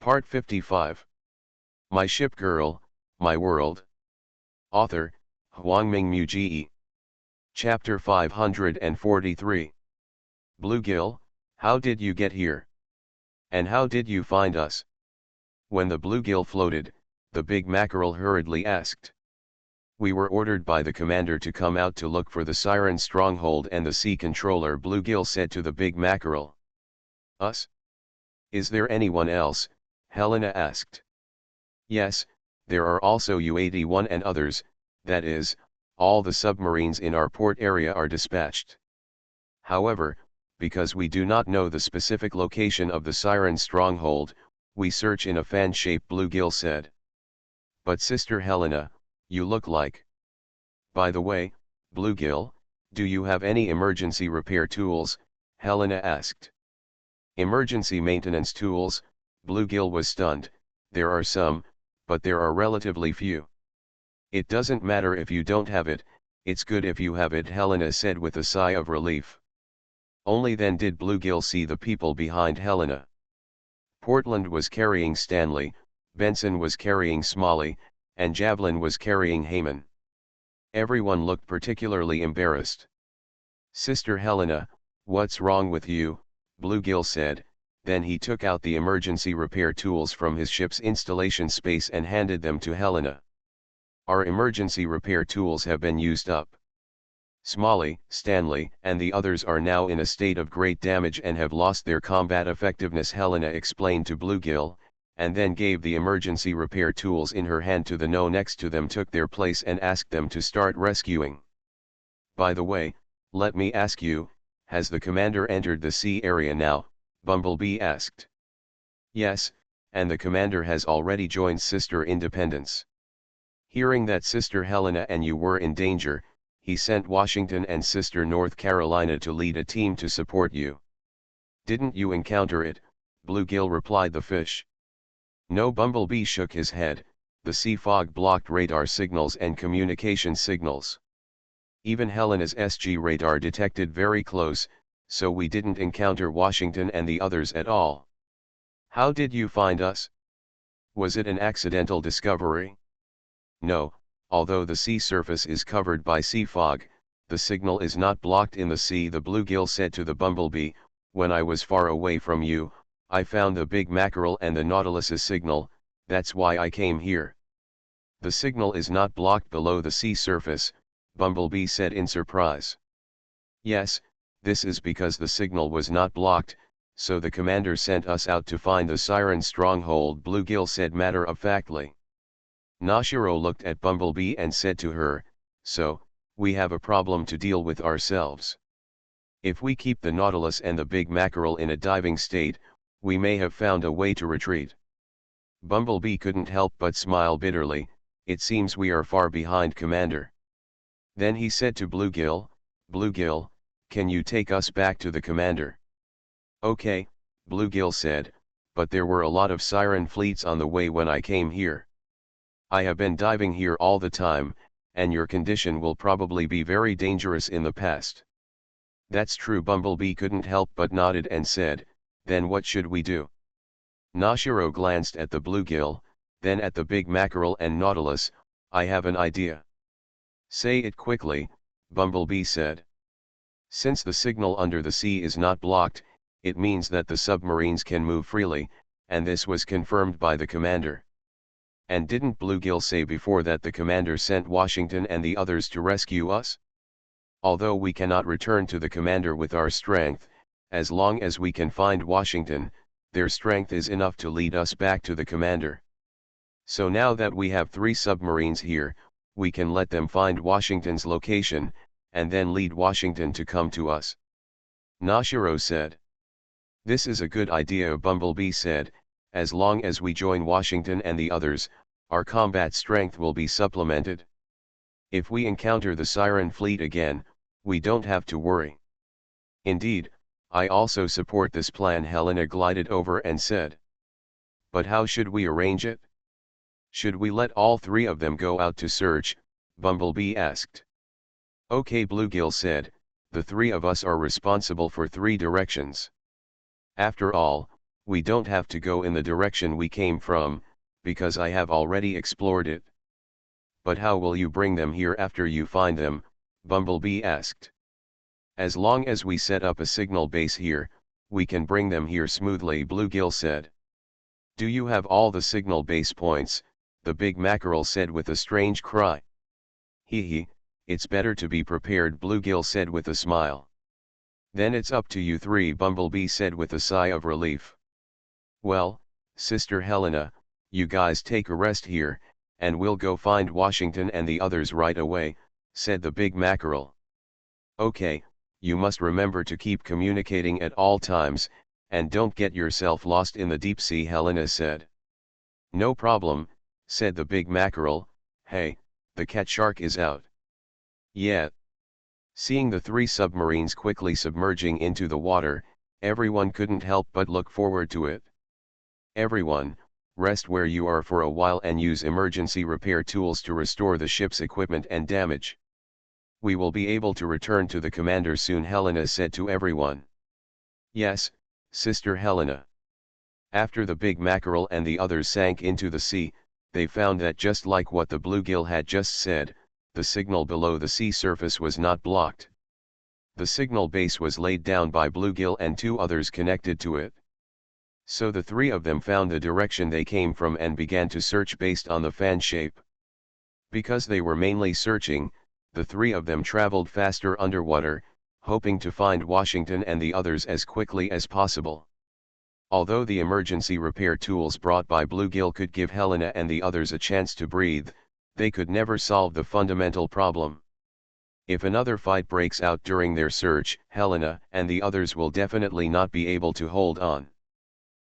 Part 55. My Ship Girl, My World. Author, Huangming Muji. Chapter 543. Bluegill, how did you get here? And how did you find us? When the bluegill floated, the big mackerel hurriedly asked. We were ordered by the commander to come out to look for the siren stronghold and the sea controller, bluegill said to the big mackerel. Us? Is there anyone else? Helena asked. Yes, there are also U-81 and others, that is, all the submarines in our port area are dispatched. However, because we do not know the specific location of the siren stronghold, we search in a fan shape, bluegill said. But Sister Helena, you look like. By the way, bluegill, do you have any emergency repair tools? Helena asked. Emergency maintenance tools? Bluegill was stunned. There are some, but there are relatively few. It doesn't matter if you don't have it, it's good if you have it, Helena said with a sigh of relief. Only then did bluegill see the people behind Helena. Portland was carrying Stanley, Benson was carrying Smalley, and Javelin was carrying Heyman. Everyone looked particularly embarrassed. Sister Helena, what's wrong with you? Bluegill said. Then he took out the emergency repair tools from his ship's installation space and handed them to Helena. Our emergency repair tools have been used up. Smalley, Stanley, and the others are now in a state of great damage and have lost their combat effectiveness, Helena explained to Bluegill, and then gave the emergency repair tools in her hand to the No next to them, took their place and asked them to start rescuing. By the way, let me ask you, has the commander entered the sea area now? Bumblebee asked. Yes, and the commander has already joined Sister Independence. Hearing that Sister Helena and you were in danger, he sent Washington and Sister North Carolina to lead a team to support you. Didn't you encounter it? Bluegill replied the fish. No, Bumblebee shook his head. The sea fog blocked radar signals and communication signals. Even Helena's SG radar detected very close, so we didn't encounter Washington and the others at all. How did you find us? Was it an accidental discovery? No, although the sea surface is covered by sea fog, the signal is not blocked in the sea, the bluegill said to the Bumblebee. When I was far away from you, I found the big mackerel and the Nautilus's signal, that's why I came here. The signal is not blocked below the sea surface, Bumblebee said in surprise. Yes, this is because the signal was not blocked, so the commander sent us out to find the siren stronghold, Bluegill said matter-of-factly. Nashiro looked at Bumblebee and said to her, so, we have a problem to deal with ourselves. If we keep the Nautilus and the big mackerel in a diving state, we may have found a way to retreat. Bumblebee couldn't help but smile bitterly. It seems we are far behind, Commander. Then he said to Bluegill, Bluegill, can you take us back to the commander? Okay, Bluegill said, but there were a lot of siren fleets on the way when I came here. I have been diving here all the time, and your condition will probably be very dangerous in the past. That's true, Bumblebee couldn't help but nodded and said, then what should we do? Nashiro glanced at the bluegill, then at the big mackerel and Nautilus. I have an idea. Say it quickly, Bumblebee said. Since the signal under the sea is not blocked, it means that the submarines can move freely, and this was confirmed by the commander. And didn't Bluegill say before that the commander sent Washington and the others to rescue us? Although we cannot return to the commander with our strength, as long as we can find Washington, their strength is enough to lead us back to the commander. So now that we have 3 submarines here, we can let them find Washington's location, and then lead Washington to come to us. Nashiro said. This is a good idea, Bumblebee said. As long as we join Washington and the others, our combat strength will be supplemented. If we encounter the Siren Fleet again, we don't have to worry. Indeed, I also support this plan, Helena glided over and said. But how should we arrange it? Should we let all 3 of them go out to search? Bumblebee asked. Okay, Bluegill said, the 3 of us are responsible for 3 directions. After all, We don't have to go in the direction we came from, because I have already explored it. But how will you bring them here after you find them? Bumblebee asked. As long as we set up a signal base here, we can bring them here smoothly, Bluegill said. Do you have all the signal base points? The big mackerel said with a strange cry. Hee, it's better to be prepared, Bluegill said with a smile. Then it's up to you three, Bumblebee said with a sigh of relief. Well, Sister Helena, you guys take a rest here, and we'll go find Washington and the others right away, said the big mackerel. Okay, you must remember to keep communicating at all times, and don't get yourself lost in the deep sea, Helena said. No problem, said the big mackerel. Hey, the cat shark is out. Yeah. Seeing the three submarines quickly submerging into the water, everyone couldn't help but look forward to it. Everyone, rest where you are for a while and use emergency repair tools to restore the ship's equipment and damage. We will be able to return to the commander soon, Helena said to everyone. Yes, Sister Helena. After the big mackerel and the others sank into the sea, they found that just like what the bluegill had just said, the signal below the sea surface was not blocked. The signal base was laid down by Bluegill and two others connected to it. So the three of them found the direction they came from and began to search based on the fan shape. Because they were mainly searching, the three of them traveled faster underwater, hoping to find Washington and the others as quickly as possible. Although the emergency repair tools brought by Bluegill could give Helena and the others a chance to breathe, they could never solve the fundamental problem. If another fight breaks out during their search, Helena and the others will definitely not be able to hold on.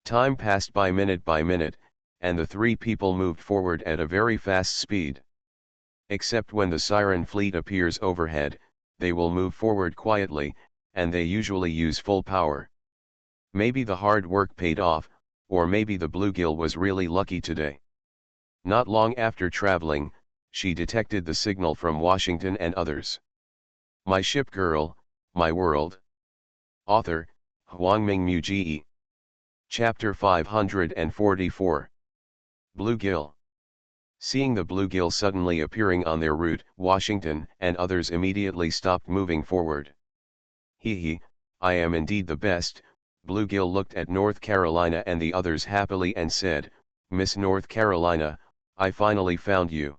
Time passed by minute, and the three people moved forward at a very fast speed. Except when the siren fleet appears overhead, they will move forward quietly, and they usually use full power. Maybe the hard work paid off, or maybe the bluegill was really lucky today. Not long after traveling, she detected the signal from Washington and others. My ship girl, my world. Author, Huangming Muji. Chapter 544. Bluegill. Seeing the bluegill suddenly appearing on their route, Washington and others immediately stopped moving forward. Hee, I am indeed the best. Bluegill looked at North Carolina and the others happily and said, Miss North Carolina, I finally found you.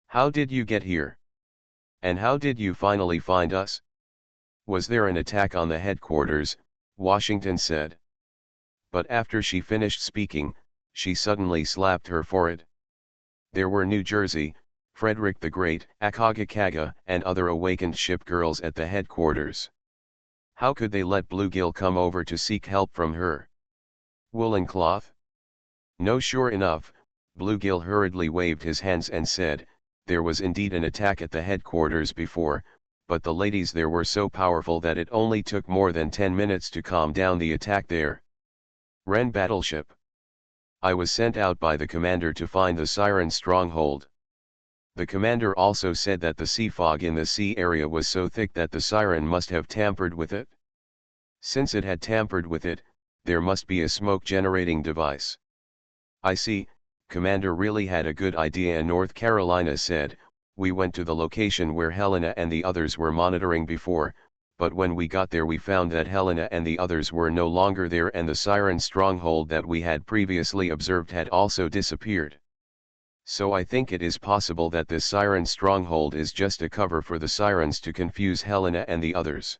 How did you get here? And how did you finally find us? Was there an attack on the headquarters? Washington said. But after she finished speaking, she suddenly slapped her forehead. There were New Jersey, Frederick the Great, Akagakaga, and other awakened ship girls at the headquarters. How could they let Bluegill come over to seek help from her? Woolen cloth? No, sure enough, Bluegill hurriedly waved his hands and said, there was indeed an attack at the headquarters before, but the ladies there were so powerful that it only took more than 10 minutes to calm down the attack there. Ren battleship. I was sent out by the commander to find the siren stronghold. The commander also said that the sea fog in the sea area was so thick that the siren must have tampered with it. Since it had tampered with it, there must be a smoke generating device. I see, Commander really had a good idea, North Carolina said. We went to the location where Helena and the others were monitoring before, but when we got there we found that Helena and the others were no longer there and the siren stronghold that we had previously observed had also disappeared. So I think it is possible that this siren stronghold is just a cover for the sirens to confuse Helena and the others.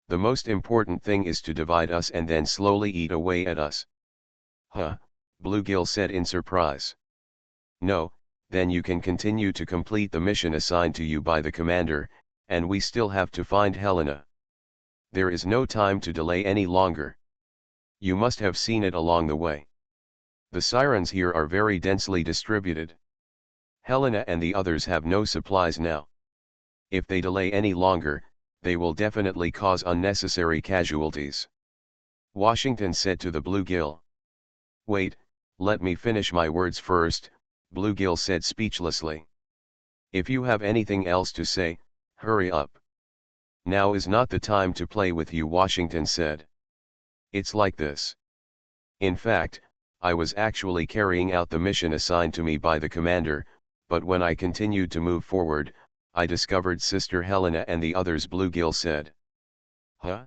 The most important thing is to divide us and then slowly eat away at us. Huh, Bluegill said in surprise. No, then you can continue to complete the mission assigned to you by the commander, and we still have to find Helena. There is no time to delay any longer. You must have seen it along the way. The sirens here are very densely distributed. Helena and the others have no supplies now. If they delay any longer, they will definitely cause unnecessary casualties. Washington said to the bluegill. Wait, let me finish my words first, Bluegill said speechlessly. If you have anything else to say, hurry up. Now is not the time to play with you, Washington said. It's like this. In fact, I was actually carrying out the mission assigned to me by the commander, but when I continued to move forward, I discovered Sister Helena and the others. Bluegill said. Huh?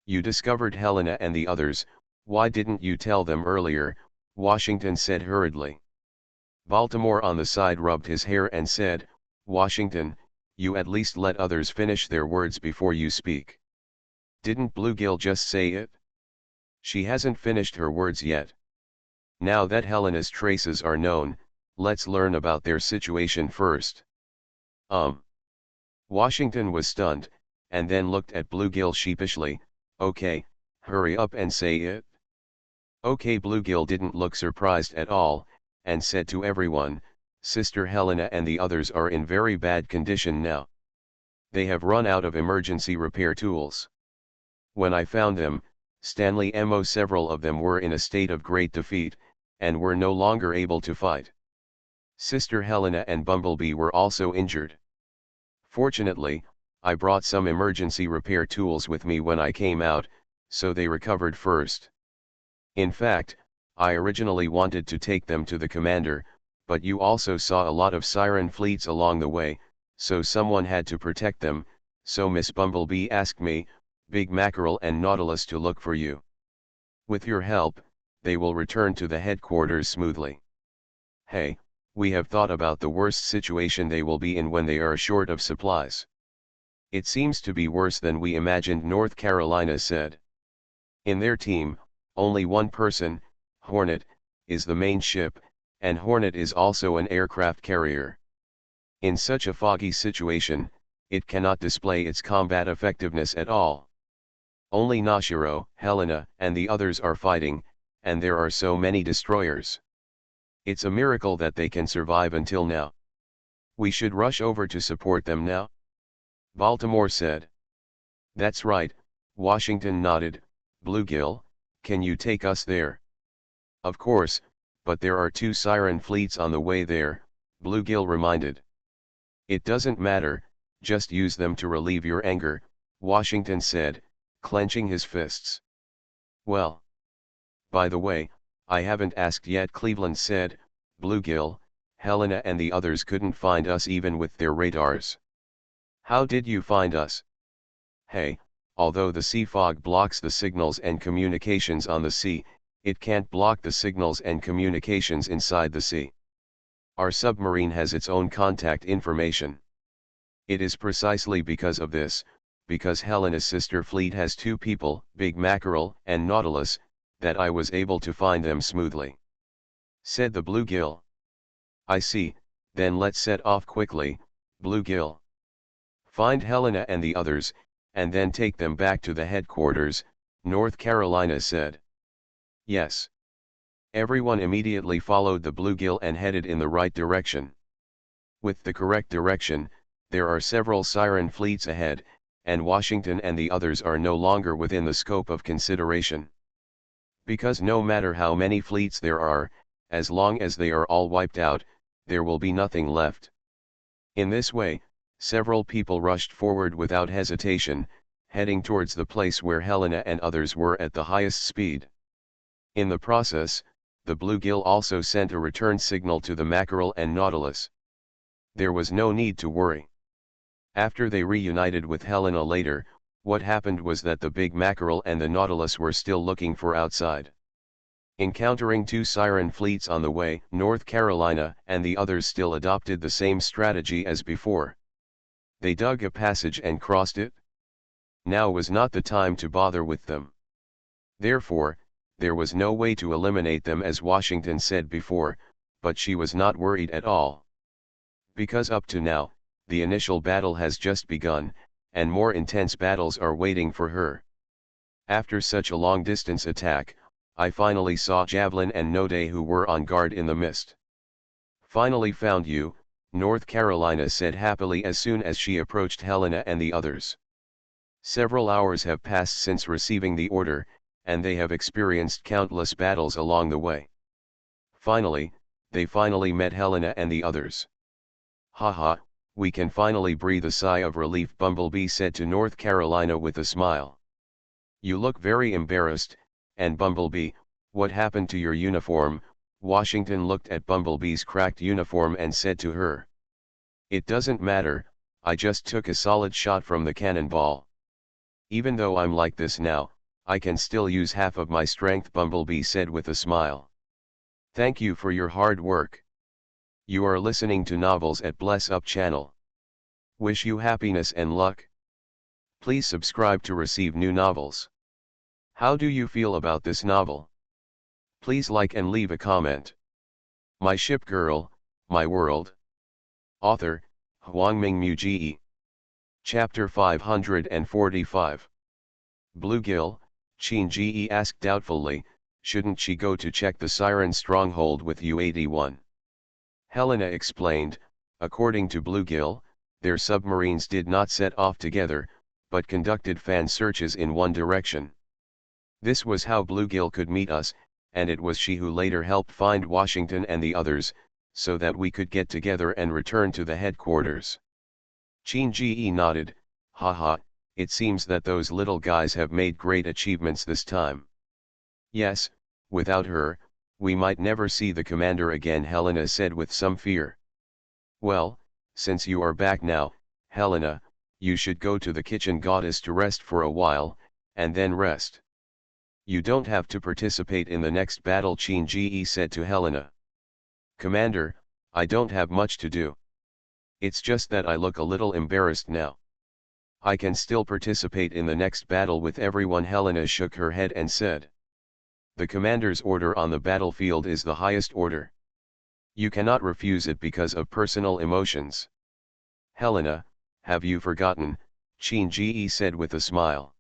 You discovered Helena and the others, why didn't you tell them earlier? Washington said hurriedly. Baltimore on the side rubbed his hair and said, Washington, you at least let others finish their words before you speak. Didn't Bluegill just say it? She hasn't finished her words yet. Now that Helena's traces are known, let's learn about their situation first. Washington was stunned, and then looked at Bluegill sheepishly. Okay, hurry up and say it. Okay, Bluegill didn't look surprised at all, and said to everyone, Sister Helena and the others are in very bad condition now. They have run out of emergency repair tools. When I found them, Stanley Mo, several of them were in a state of great defeat, and were no longer able to fight. Sister Helena and Bumblebee were also injured. Fortunately, I brought some emergency repair tools with me when I came out, so they recovered first. In fact, I originally wanted to take them to the commander, but you also saw a lot of siren fleets along the way, so someone had to protect them, so Miss Bumblebee asked me, Big Mackerel and Nautilus, to look for you. With your help, they will return to the headquarters smoothly. Hey, we have thought about the worst situation they will be in when they are short of supplies. It seems to be worse than we imagined, North Carolina said. In their team, only one person, Hornet, is the main ship, and Hornet is also an aircraft carrier. In such a foggy situation, it cannot display its combat effectiveness at all. Only Nashiro, Helena, and the others are fighting, and there are so many destroyers. It's a miracle that they can survive until now. We should rush over to support them now. Baltimore said. That's right, Washington nodded. Bluegill, can you take us there? Of course, but there are 2 siren fleets on the way there, Bluegill reminded. It doesn't matter, just use them to relieve your anger, Washington said, clenching his fists. Well. By the way, I haven't asked yet, Cleveland said. Bluegill, Helena and the others couldn't find us even with their radars. How did you find us? Hey, although the sea fog blocks the signals and communications on the sea, it can't block the signals and communications inside the sea. Our submarine has its own contact information. It is precisely because of this, because Helena's sister fleet has 2 people, Big Mackerel and Nautilus, that I was able to find them smoothly. Said the Bluegill. I see, then let's set off quickly, Bluegill. Find Helena and the others, and then take them back to the headquarters, North Carolina said. Yes. Everyone immediately followed the Bluegill and headed in the right direction. With the correct direction, there are several siren fleets ahead, and Washington and the others are no longer within the scope of consideration. Because no matter how many fleets there are, as long as they are all wiped out, there will be nothing left. In this way, several people rushed forward without hesitation, heading towards the place where Helena and others were at the highest speed. In the process, the Bluegill also sent a return signal to the Mackerel and Nautilus. There was no need to worry. After they reunited with Helena later, what happened was that the Big Mackerel and the Nautilus were still looking for outside. Encountering 2 siren fleets on the way, North Carolina and the others still adopted the same strategy as before. They dug a passage and crossed it. Now was not the time to bother with them. Therefore, there was no way to eliminate them, as Washington said before, but she was not worried at all. Because up to now, the initial battle has just begun, and more intense battles are waiting for her. After such a long-distance attack, I finally saw Javelin and Node, who were on guard in the mist. Finally found you, North Carolina said happily as soon as she approached Helena and the others. Several hours have passed since receiving the order, and they have experienced countless battles along the way. Finally, they finally met Helena and the others. Haha, we can finally breathe a sigh of relief, Bumblebee said to North Carolina with a smile. You look very embarrassed, and Bumblebee, What happened to your uniform? Washington looked at Bumblebee's cracked uniform and said to her. It doesn't matter, I just took a solid shot from the cannonball. Even though I'm like this now, I can still use half of my strength, Bumblebee said with a smile. Thank you for your hard work. You are listening to Novels at Bless Up channel. Wish you happiness and luck. Please subscribe to receive new novels. How do you feel about this novel? Please like and leave a comment. My Ship Girl, My World. Author, Hwangming Muji. Chapter 545. Bluegill, Qin Ji asked doubtfully, shouldn't she go to check the Siren stronghold with U-81? Helena explained, according to Bluegill, their submarines did not set off together, but conducted fan searches in one direction. This was how Bluegill could meet us, and it was she who later helped find Washington and the others, so that we could get together and return to the headquarters. Qin Ji nodded, haha, it seems that those little guys have made great achievements this time. Yes, without her, we might never see the commander again, Helena said with some fear. Well, since you are back now, Helena, you should go to the kitchen goddess to rest for a while, and then rest. You don't have to participate in the next battle, Qin Ji said to Helena. Commander, I don't have much to do. It's just that I look a little embarrassed now. I can still participate in the next battle with everyone. Helena shook her head and said. The commander's order on the battlefield is the highest order. You cannot refuse it because of personal emotions. Helena, have you forgotten? Qin Ji said with a smile.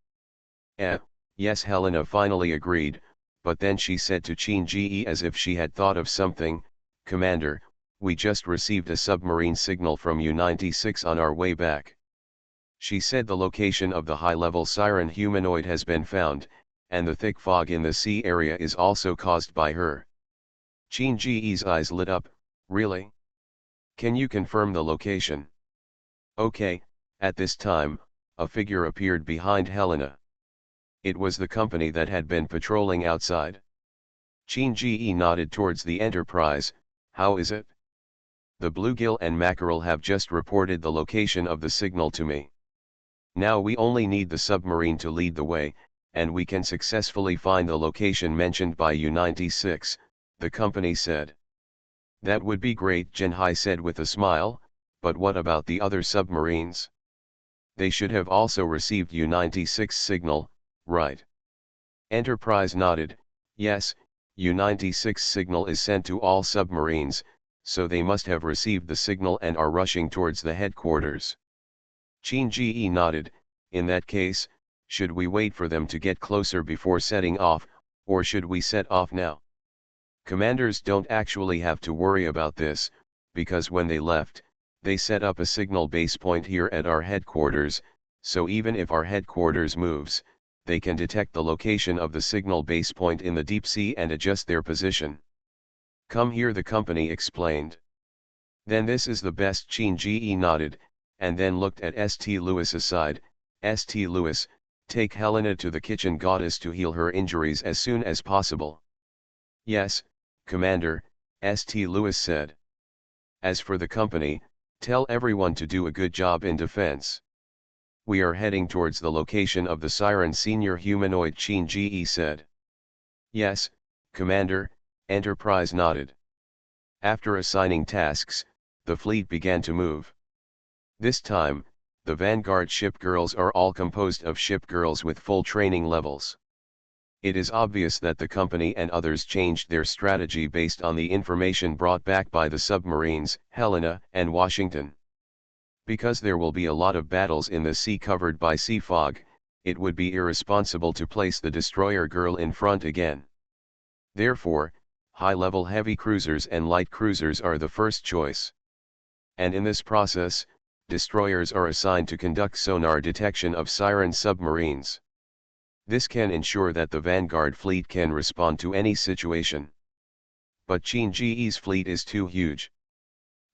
Yes, Helena finally agreed, but then she said to Qin Ji as if she had thought of something, Commander, we just received a submarine signal from U-96 on our way back. She said the location of the high-level Siren humanoid has been found, and the thick fog in the sea area is also caused by her. Qin Ji's eyes lit up, really? Can you confirm the location? Okay, at this time, a figure appeared behind Helena. It was the company that had been patrolling outside. Qin Ji nodded towards the Enterprise. How is it? The Bluegill and Mackerel have just reported the location of the signal to me. Now we only need the submarine to lead the way, and we can successfully find the location mentioned by U-96, the company said. That would be great, Jinhai said with a smile, but what about the other submarines? They should have also received U-96 signal, right? Enterprise nodded, yes, U-96 signal is sent to all submarines, so they must have received the signal and are rushing towards the headquarters. Qin Ji nodded, in that case, should we wait for them to get closer before setting off, or should we set off now? Commanders don't actually have to worry about this, because when they left, they set up a signal base point here at our headquarters, so even if our headquarters moves, they can detect the location of the signal base point in the deep sea and adjust their position. Come here, the company explained. Then this is the best, Qin Ji nodded, and then looked at St. Louis aside. St. Louis, take Helena to the kitchen goddess to heal her injuries as soon as possible. Yes, Commander, St. Louis said. As for the company, tell everyone to do a good job in defense. We are heading towards the location of the Siren senior humanoid, Qin Ji said. Yes, Commander, Enterprise nodded. After assigning tasks, the fleet began to move. This time, the Vanguard ship girls are all composed of ship girls with full training levels. It is obvious that the company and others changed their strategy based on the information brought back by the submarines, Helena and Washington. Because there will be a lot of battles in the sea covered by sea fog, it would be irresponsible to place the destroyer girl in front again. Therefore, high-level heavy cruisers and light cruisers are the first choice. And in this process, destroyers are assigned to conduct sonar detection of Siren submarines. This can ensure that the Vanguard fleet can respond to any situation. But Qin Ji's fleet is too huge.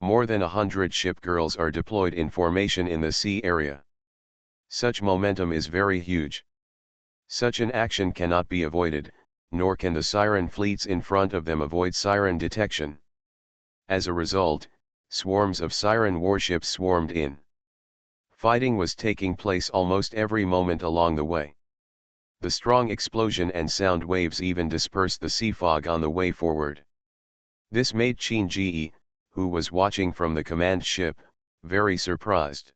More than 100 ship girls are deployed in formation in the sea area. Such momentum is very huge. Such an action cannot be avoided, nor can the siren fleets in front of them avoid siren detection. As a result, swarms of siren warships swarmed in. Fighting was taking place almost every moment along the way. The strong explosion and sound waves even dispersed the sea fog on the way forward. This made Qin Ji, who was watching from the command ship, very surprised.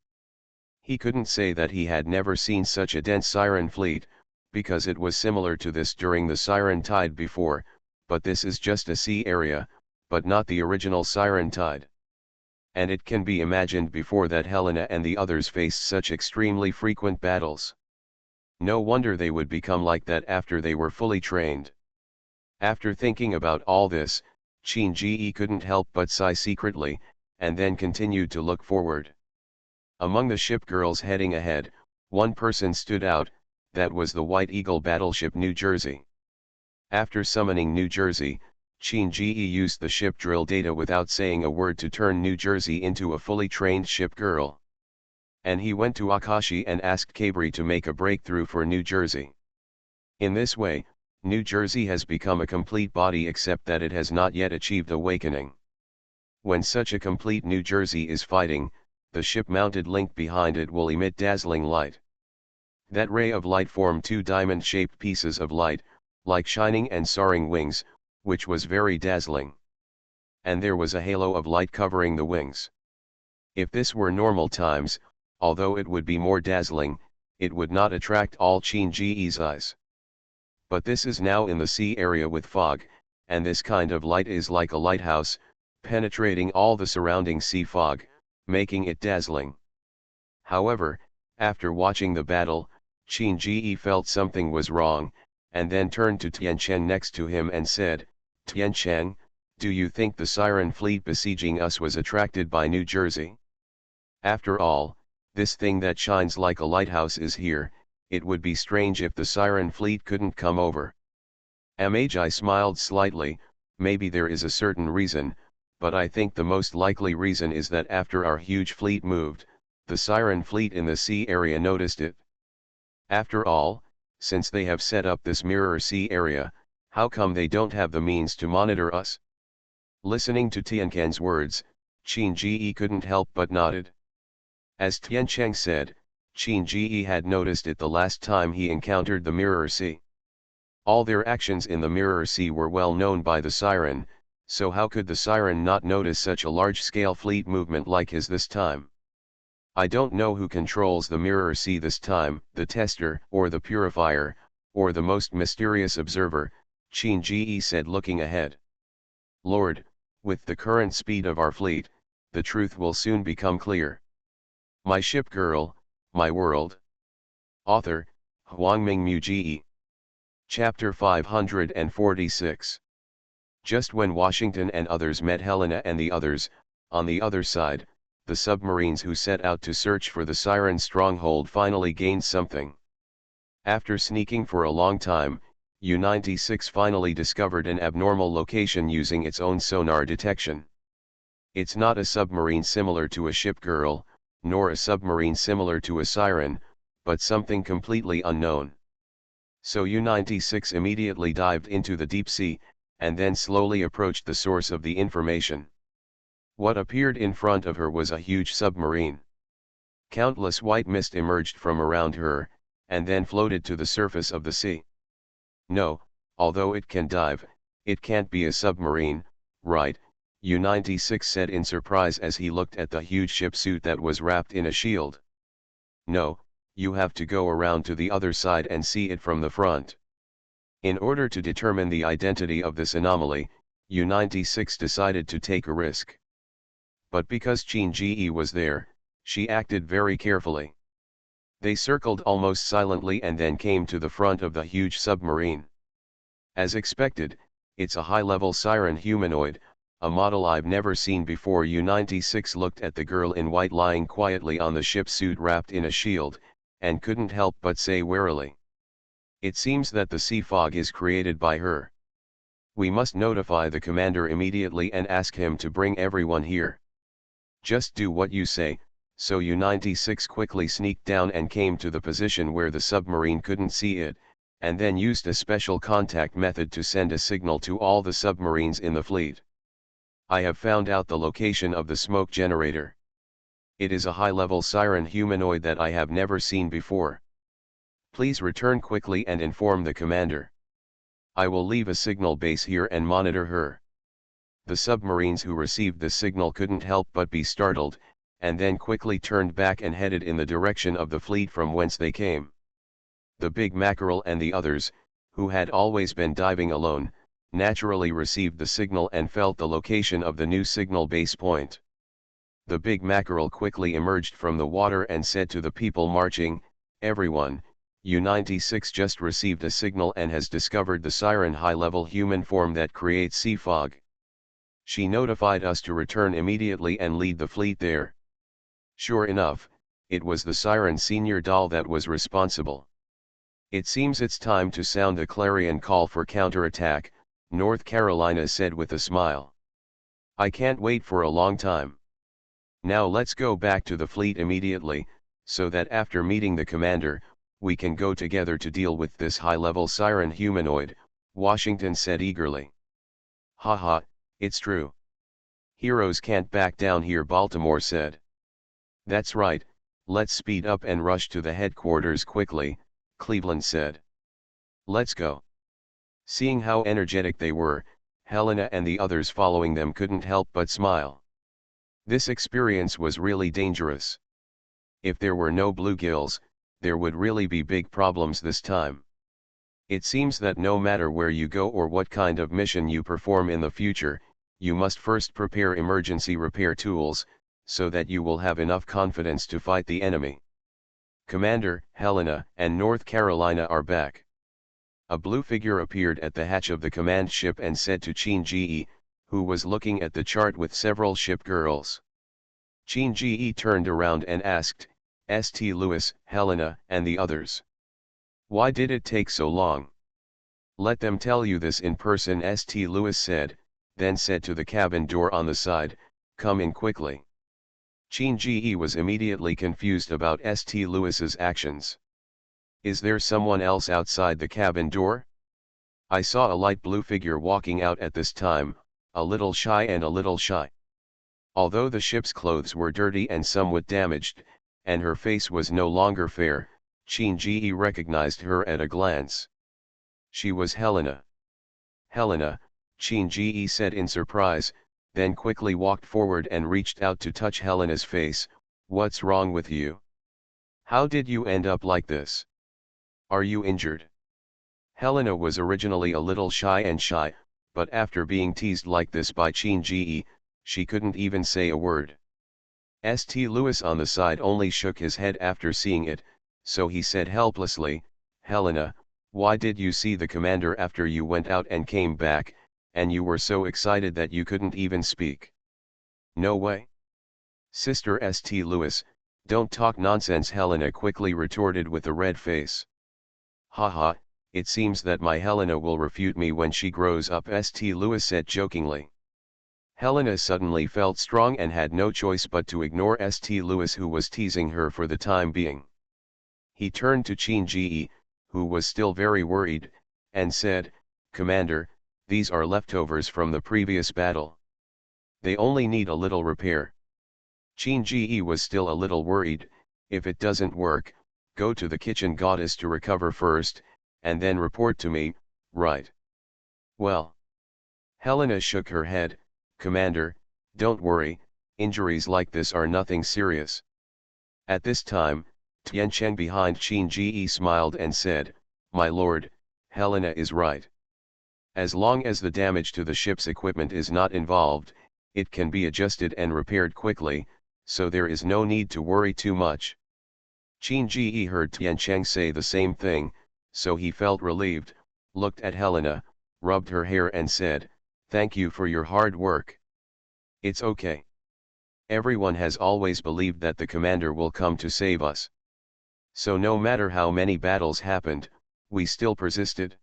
He couldn't say that he had never seen such a dense siren fleet, because it was similar to this during the siren tide before, but this is just a sea area, but not the original siren tide. And it can be imagined before that Helena and the others faced such extremely frequent battles. No wonder they would become like that after they were fully trained. After thinking about all this, Qin Ji couldn't help but sigh secretly, and then continued to look forward. Among the ship girls heading ahead, one person stood out, that was the White Eagle battleship New Jersey. After summoning New Jersey, Qin Ji used the ship drill data without saying a word to turn New Jersey into a fully trained ship girl. And he went to Akashi and asked Kabri to make a breakthrough for New Jersey. In this way, New Jersey has become a complete body except that it has not yet achieved awakening. When such a complete New Jersey is fighting, the ship-mounted link behind it will emit dazzling light. That ray of light formed two diamond-shaped pieces of light, like shining and soaring wings, which was very dazzling. And there was a halo of light covering the wings. If this were normal times, although it would be more dazzling, it would not attract all Qin Ji's eyes. But this is now in the sea area with fog, and this kind of light is like a lighthouse, penetrating all the surrounding sea fog, making it dazzling. However, after watching the battle, Qin Ji felt something was wrong, and then turned to Tiancheng next to him and said, "Tiancheng, do you think the siren fleet besieging us was attracted by New Jersey? After all, this thing that shines like a lighthouse is here. It would be strange if the siren fleet couldn't come over." Magi smiled slightly. "Maybe there is a certain reason, but I think the most likely reason is that after our huge fleet moved, the siren fleet in the sea area noticed it. After all, since they have set up this mirror sea area, how come they don't have the means to monitor us?" Listening to Tiancheng's words, Qin Ji couldn't help but nodded. As Tiancheng said, Qin Ji had noticed it the last time he encountered the Mirror Sea. All their actions in the Mirror Sea were well known by the Siren, so how could the Siren not notice such a large-scale fleet movement like his this time? "I don't know who controls the Mirror Sea this time, the Tester, or the Purifier, or the most mysterious observer," Qin Ji said looking ahead. "Lord, with the current speed of our fleet, the truth will soon become clear. My ship girl, my world." Author, Huangming Mu. Chapter 546. Just when Washington and others met Helena and the others, on the other side, the submarines who set out to search for the Siren stronghold finally gained something. After sneaking for a long time, U-96 finally discovered an abnormal location using its own sonar detection. It's not a submarine similar to a ship girl, nor a submarine similar to a siren, but something completely unknown. So U-96 immediately dived into the deep sea, and then slowly approached the source of the information. What appeared in front of her was a huge submarine. Countless white mist emerged from around her, and then floated to the surface of the sea. "No, although it can dive, it can't be a submarine, right?" U-96 said in surprise as he looked at the huge ship suit that was wrapped in a shield. "No, you have to go around to the other side and see it from the front." In order to determine the identity of this anomaly, U-96 decided to take a risk. But because Qin Ji was there, she acted very carefully. They circled almost silently and then came to the front of the huge submarine. As expected, it's a high-level siren humanoid, a model I've never seen before. U-96 looked at the girl in white lying quietly on the ship suit wrapped in a shield, and couldn't help but say warily, "It seems that the sea fog is created by her. We must notify the commander immediately and ask him to bring everyone here." "Just do what you say." So U-96 quickly sneaked down and came to the position where the submarine couldn't see it, and then used a special contact method to send a signal to all the submarines in the fleet. I have found out the location of the smoke generator. It is a high-level siren humanoid that I have never seen before. Please return quickly and inform the commander. I will leave a signal base here and monitor her. The submarines who received the signal couldn't help but be startled, and then quickly turned back and headed in the direction of the fleet from whence they came. The big mackerel and the others, who had always been diving alone, naturally received the signal and felt the location of the new signal base point. The big mackerel quickly emerged from the water and said to the people marching, "Everyone, U-96 just received a signal and has discovered the siren high-level human form that creates sea fog. She notified us to return immediately and lead the fleet there." Sure enough, it was the siren senior doll that was responsible. "It seems it's time to sound the clarion call for counterattack," North Carolina said with a smile. "I can't wait for a long time. Now let's go back to the fleet immediately, so that after meeting the commander, we can go together to deal with this high-level siren humanoid," Washington said eagerly. "Haha, it's true. Heroes can't back down here," Baltimore said. "That's right, let's speed up and rush to the headquarters quickly," Cleveland said. "Let's go." Seeing how energetic they were, Helena and the others following them couldn't help but smile. This experience was really dangerous. If there were no bluegills, there would really be big problems this time. It seems that no matter where you go or what kind of mission you perform in the future, you must first prepare emergency repair tools, so that you will have enough confidence to fight the enemy. Commander, Helena, and North Carolina are back. A blue figure appeared at the hatch of the command ship and said to Chin-Ji, who was looking at the chart with several ship girls. Chin-Ji turned around and asked, "St. Louis, Helena, and the others. Why did it take so long?" "Let them tell you this in person," St. Louis said, then said to the cabin door on the side, "Come in quickly." Chin-Ji was immediately confused about St. Louis's actions. "Is there someone else outside the cabin door? I saw a light blue figure walking out at this time, a little shy and a little shy." Although the ship's clothes were dirty and somewhat damaged, and her face was no longer fair, Chin-Ji recognized her at a glance. She was Helena. "Helena," Chin-Ji said in surprise, then quickly walked forward and reached out to touch Helena's face. "What's wrong with you? How did you end up like this? Are you injured?" Helena was originally a little shy, but after being teased like this by Chin-Ji, she couldn't even say a word. St. Louis on the side only shook his head after seeing it, so he said helplessly, "Helena, why did you see the commander after you went out and came back, and you were so excited that you couldn't even speak?" "No way. Sister St. Louis, don't talk nonsense," Helena quickly retorted with a red face. "Haha, it seems that my Helena will refute me when she grows up," St. Louis said jokingly. Helena suddenly felt strong and had no choice but to ignore St. Louis, who was teasing her for the time being. He turned to Chin-Ji, who was still very worried, and said, "Commander, these are leftovers from the previous battle. They only need a little repair." Chin-Ji was still a little worried. "If it doesn't work, go to the kitchen goddess to recover first, and then report to me, right?" "Well." Helena shook her head. "Commander, don't worry, injuries like this are nothing serious." At this time, Tiancheng behind Chin-Ji smiled and said, "My lord, Helena is right. As long as the damage to the ship's equipment is not involved, it can be adjusted and repaired quickly, so there is no need to worry too much." Chin-Ji heard Tiancheng say the same thing, so he felt relieved, looked at Helena, rubbed her hair and said, "Thank you for your hard work. It's okay. Everyone has always believed that the commander will come to save us. So no matter how many battles happened, we still persisted.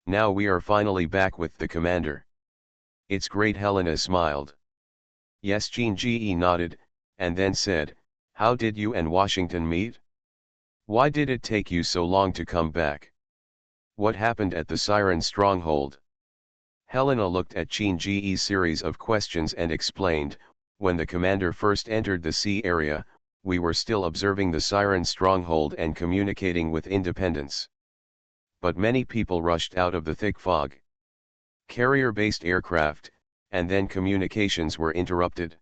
Now we are finally back with the commander. It's great." Helena smiled. "Yes," Chin-Ji nodded, and then said, "How did you and Washington meet? Why did it take you so long to come back?" What happened at the Siren stronghold? Helena looked at Qin Ji's series of questions and explained, when the commander first entered the sea area, we were still observing the Siren stronghold and communicating with Independence. But many people rushed out of the thick fog. Carrier-based aircraft, and then communications were interrupted.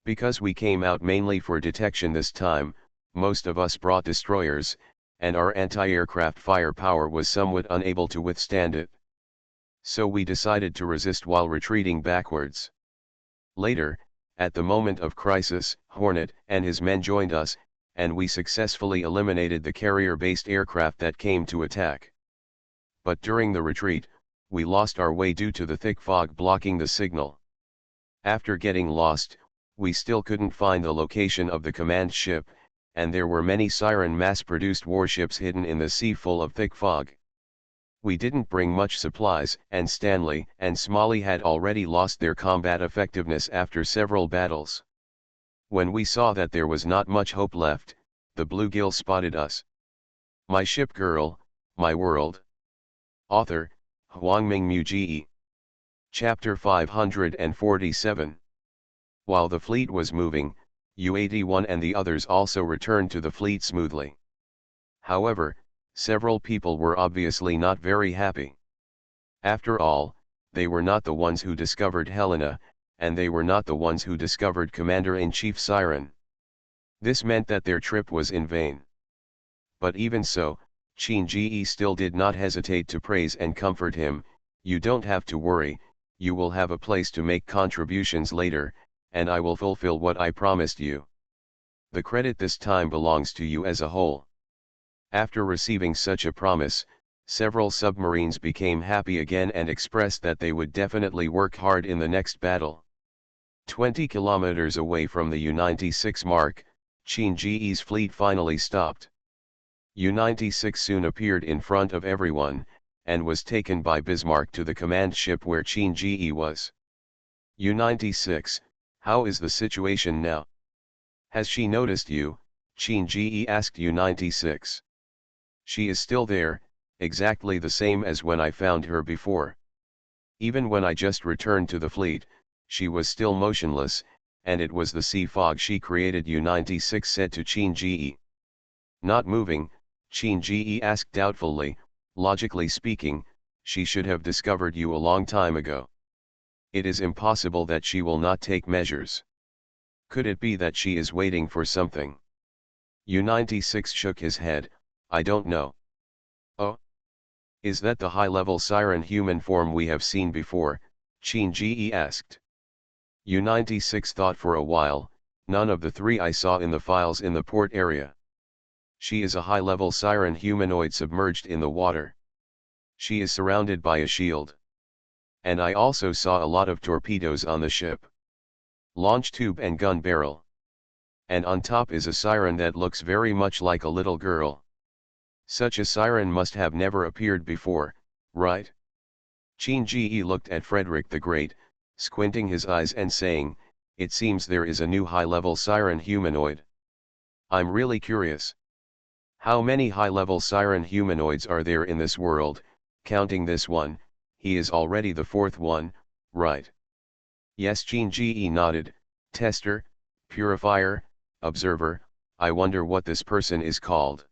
Because we came out mainly for detection this time, most of us brought destroyers, and our anti-aircraft firepower was somewhat unable to withstand it. So we decided to resist while retreating backwards. Later, at the moment of crisis, Hornet and his men joined us, and we successfully eliminated the carrier-based aircraft that came to attack. But during the retreat, we lost our way due to the thick fog blocking the signal. After getting lost, we still couldn't find the location of the command ship, and there were many Siren mass-produced warships hidden in the sea full of thick fog. We didn't bring much supplies, and Stanley and Smalley had already lost their combat effectiveness after several battles. When we saw that there was not much hope left, the bluegill spotted us. My Ship Girl, My World. Author, Huangming Muji. Chapter 547. While the fleet was moving, U-81 and the others also returned to the fleet smoothly. However, several people were obviously not very happy. After all, they were not the ones who discovered Helena, and they were not the ones who discovered Commander-in-Chief Siren. This meant that their trip was in vain. But even so, Qin Ji still did not hesitate to praise and comfort him. You don't have to worry, you will have a place to make contributions later, and I will fulfill what I promised you. The credit this time belongs to you as a whole. After receiving such a promise, several submarines became happy again and expressed that they would definitely work hard in the next battle. 20 kilometers away from the U-96 mark, Qin Ji's fleet finally stopped. U-96 soon appeared in front of everyone, and was taken by Bismarck to the command ship where Qin Ji was. U-96, how is the situation now? Has she noticed you? Qin Ji asked U-96. She is still there, exactly the same as when I found her before. Even when I just returned to the fleet, she was still motionless, and it was the sea fog she created, U-96 said to Qin Ji. Not moving, Qin Ji asked doubtfully. Logically speaking, she should have discovered you a long time ago. It is impossible that she will not take measures. Could it be that she is waiting for something? U-96 shook his head. I don't know. Oh? Is that the high-level Siren human form we have seen before? Qin Ji asked. U-96 thought for a while. None of the three I saw in the files in the port area. She is a high-level Siren humanoid submerged in the water. She is surrounded by a shield. And I also saw a lot of torpedoes on the ship. Launch tube and gun barrel. And on top is a Siren that looks very much like a little girl. Such a Siren must have never appeared before, right? Qin Ji looked at Frederick the Great, squinting his eyes and saying, it seems there is a new high-level Siren humanoid. I'm really curious. How many high-level Siren humanoids are there in this world? Counting this one, he is already the fourth one, right? Yes, Qin Ji nodded. Tester, purifier, observer, I wonder what this person is called.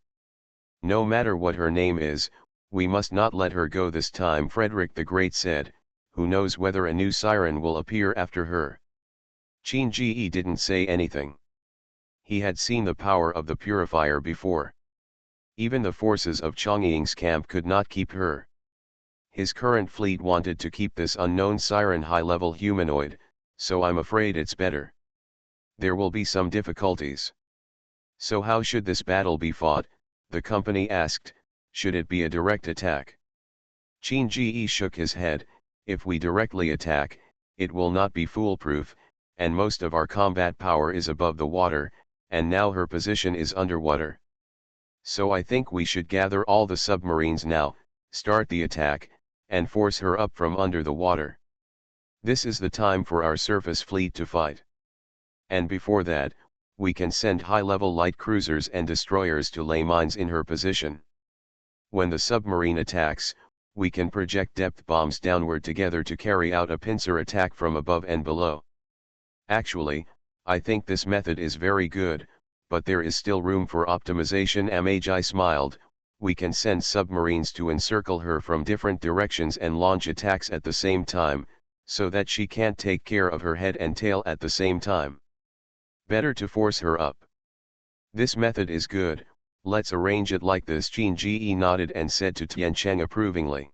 No matter what her name is, we must not let her go this time, Frederick the Great said. Who knows whether a new Siren will appear after her? Qin Ji didn't say anything. He had seen the power of the purifier before. Even the forces of Chongying's camp could not keep her. His current fleet wanted to keep this unknown Siren high-level humanoid, so I'm afraid it's better. There will be some difficulties. So how should this battle be fought? The company asked. Should it be a direct attack? Qin Ji shook his head. If we directly attack, it will not be foolproof, and most of our combat power is above the water, and now her position is underwater. So I think we should gather all the submarines now, start the attack, and force her up from under the water. This is the time for our surface fleet to fight. And before that, we can send high-level light cruisers and destroyers to lay mines in her position. When the submarine attacks, we can project depth bombs downward together to carry out a pincer attack from above and below. Actually, I think this method is very good, but there is still room for optimization. Magi smiled. We can send submarines to encircle her from different directions and launch attacks at the same time, so that she can't take care of her head and tail at the same time. Better to force her up. This method is good, let's arrange it like this. Qin Ji nodded and said to Tian Cheng approvingly.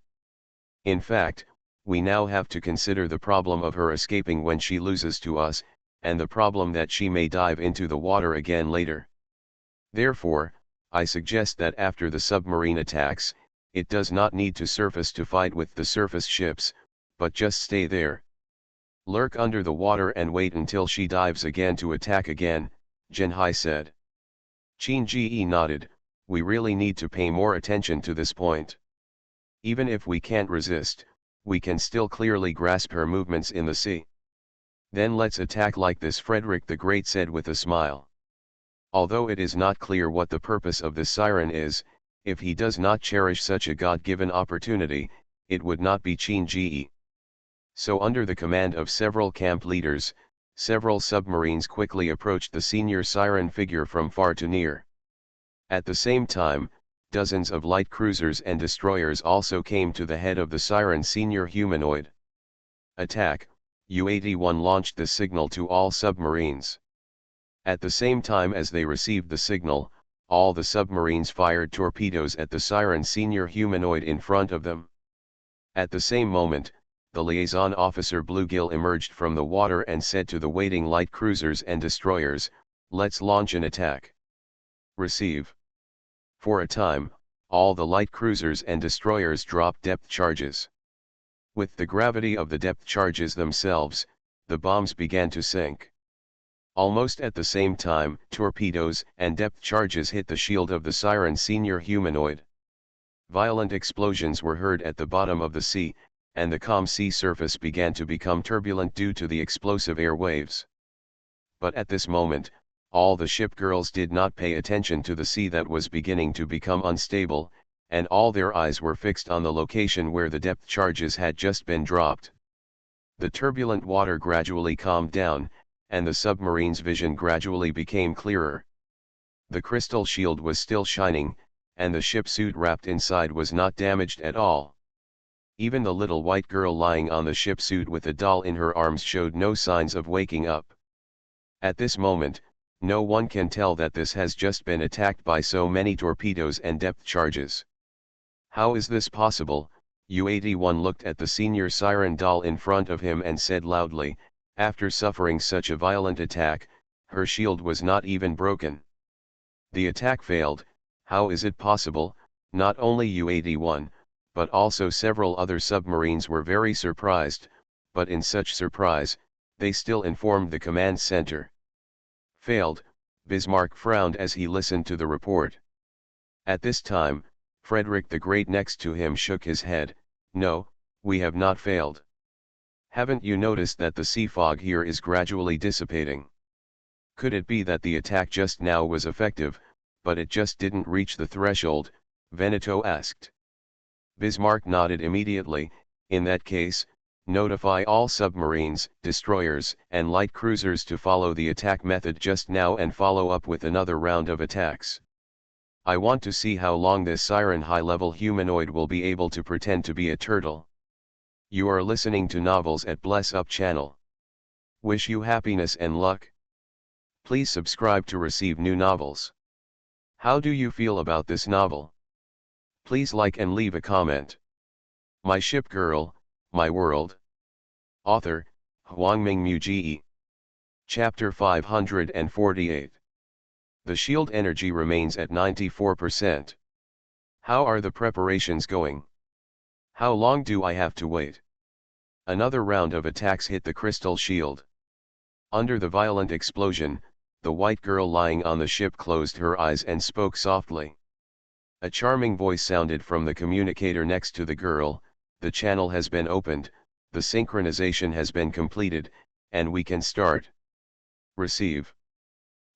In fact, we now have to consider the problem of her escaping when she loses to us, and the problem that she may dive into the water again later. Therefore, I suggest that after the submarine attacks, it does not need to surface to fight with the surface ships, but just stay there. Lurk under the water and wait until she dives again to attack again, Jinhai said. Qin Ji nodded. We really need to pay more attention to this point. Even if we can't resist, we can still clearly grasp her movements in the sea. Then let's attack like this, Frederick the Great said with a smile. Although it is not clear what the purpose of this siren is, if he does not cherish such a God-given opportunity, it would not be Qin Ji. So under the command of several camp leaders, several submarines quickly approached the senior siren figure from far to near. At the same time, dozens of light cruisers and destroyers also came to the head of the siren senior humanoid. Attack! U-81 launched the signal to all submarines. At the same time as they received the signal, all the submarines fired torpedoes at the siren senior humanoid in front of them. At the same moment, the liaison officer Bluegill emerged from the water and said to the waiting light cruisers and destroyers, "Let's launch an attack." Receive. For a time, all the light cruisers and destroyers dropped depth charges. With the gravity of the depth charges themselves, the bombs began to sink. Almost at the same time, torpedoes and depth charges hit the shield of the siren senior humanoid. Violent explosions were heard at the bottom of the sea, and the calm sea surface began to become turbulent due to the explosive air waves. But at this moment, all the ship girls did not pay attention to the sea that was beginning to become unstable, and all their eyes were fixed on the location where the depth charges had just been dropped. The turbulent water gradually calmed down, and the submarine's vision gradually became clearer. The crystal shield was still shining, and the ship suit wrapped inside was not damaged at all. Even the little white girl lying on the ship suit with a doll in her arms showed no signs of waking up. At this moment, no one can tell that this has just been attacked by so many torpedoes and depth charges. How is this possible? U-81 looked at the senior siren doll in front of him and said loudly, after suffering such a violent attack, her shield was not even broken. The attack failed. How is it possible? Not only U-81, but also several other submarines were very surprised, but in such surprise, they still informed the command center. Failed, Bismarck frowned as he listened to the report. At this time, Frederick the Great next to him shook his head. No, we have not failed. Haven't you noticed that the sea fog here is gradually dissipating? Could it be that the attack just now was effective, but it just didn't reach the threshold? Veneto asked. Bismarck nodded immediately. In that case, notify all submarines, destroyers, and light cruisers to follow the attack method just now and follow up with another round of attacks. I want to see how long this siren high-level humanoid will be able to pretend to be a turtle. You are listening to Novels at Bless Up channel. Wish you happiness and luck. Please subscribe to receive new novels. How do you feel about this novel? Please like and leave a comment. My Ship Girl, My World. Author, Huangming Muji. Chapter 548. The shield energy remains at 94%. How are the preparations going? How long do I have to wait? Another round of attacks hit the crystal shield. Under the violent explosion, the white girl lying on the ship closed her eyes and spoke softly. A charming voice sounded from the communicator next to the girl. The channel has been opened, the synchronization has been completed, and we can start. Receive.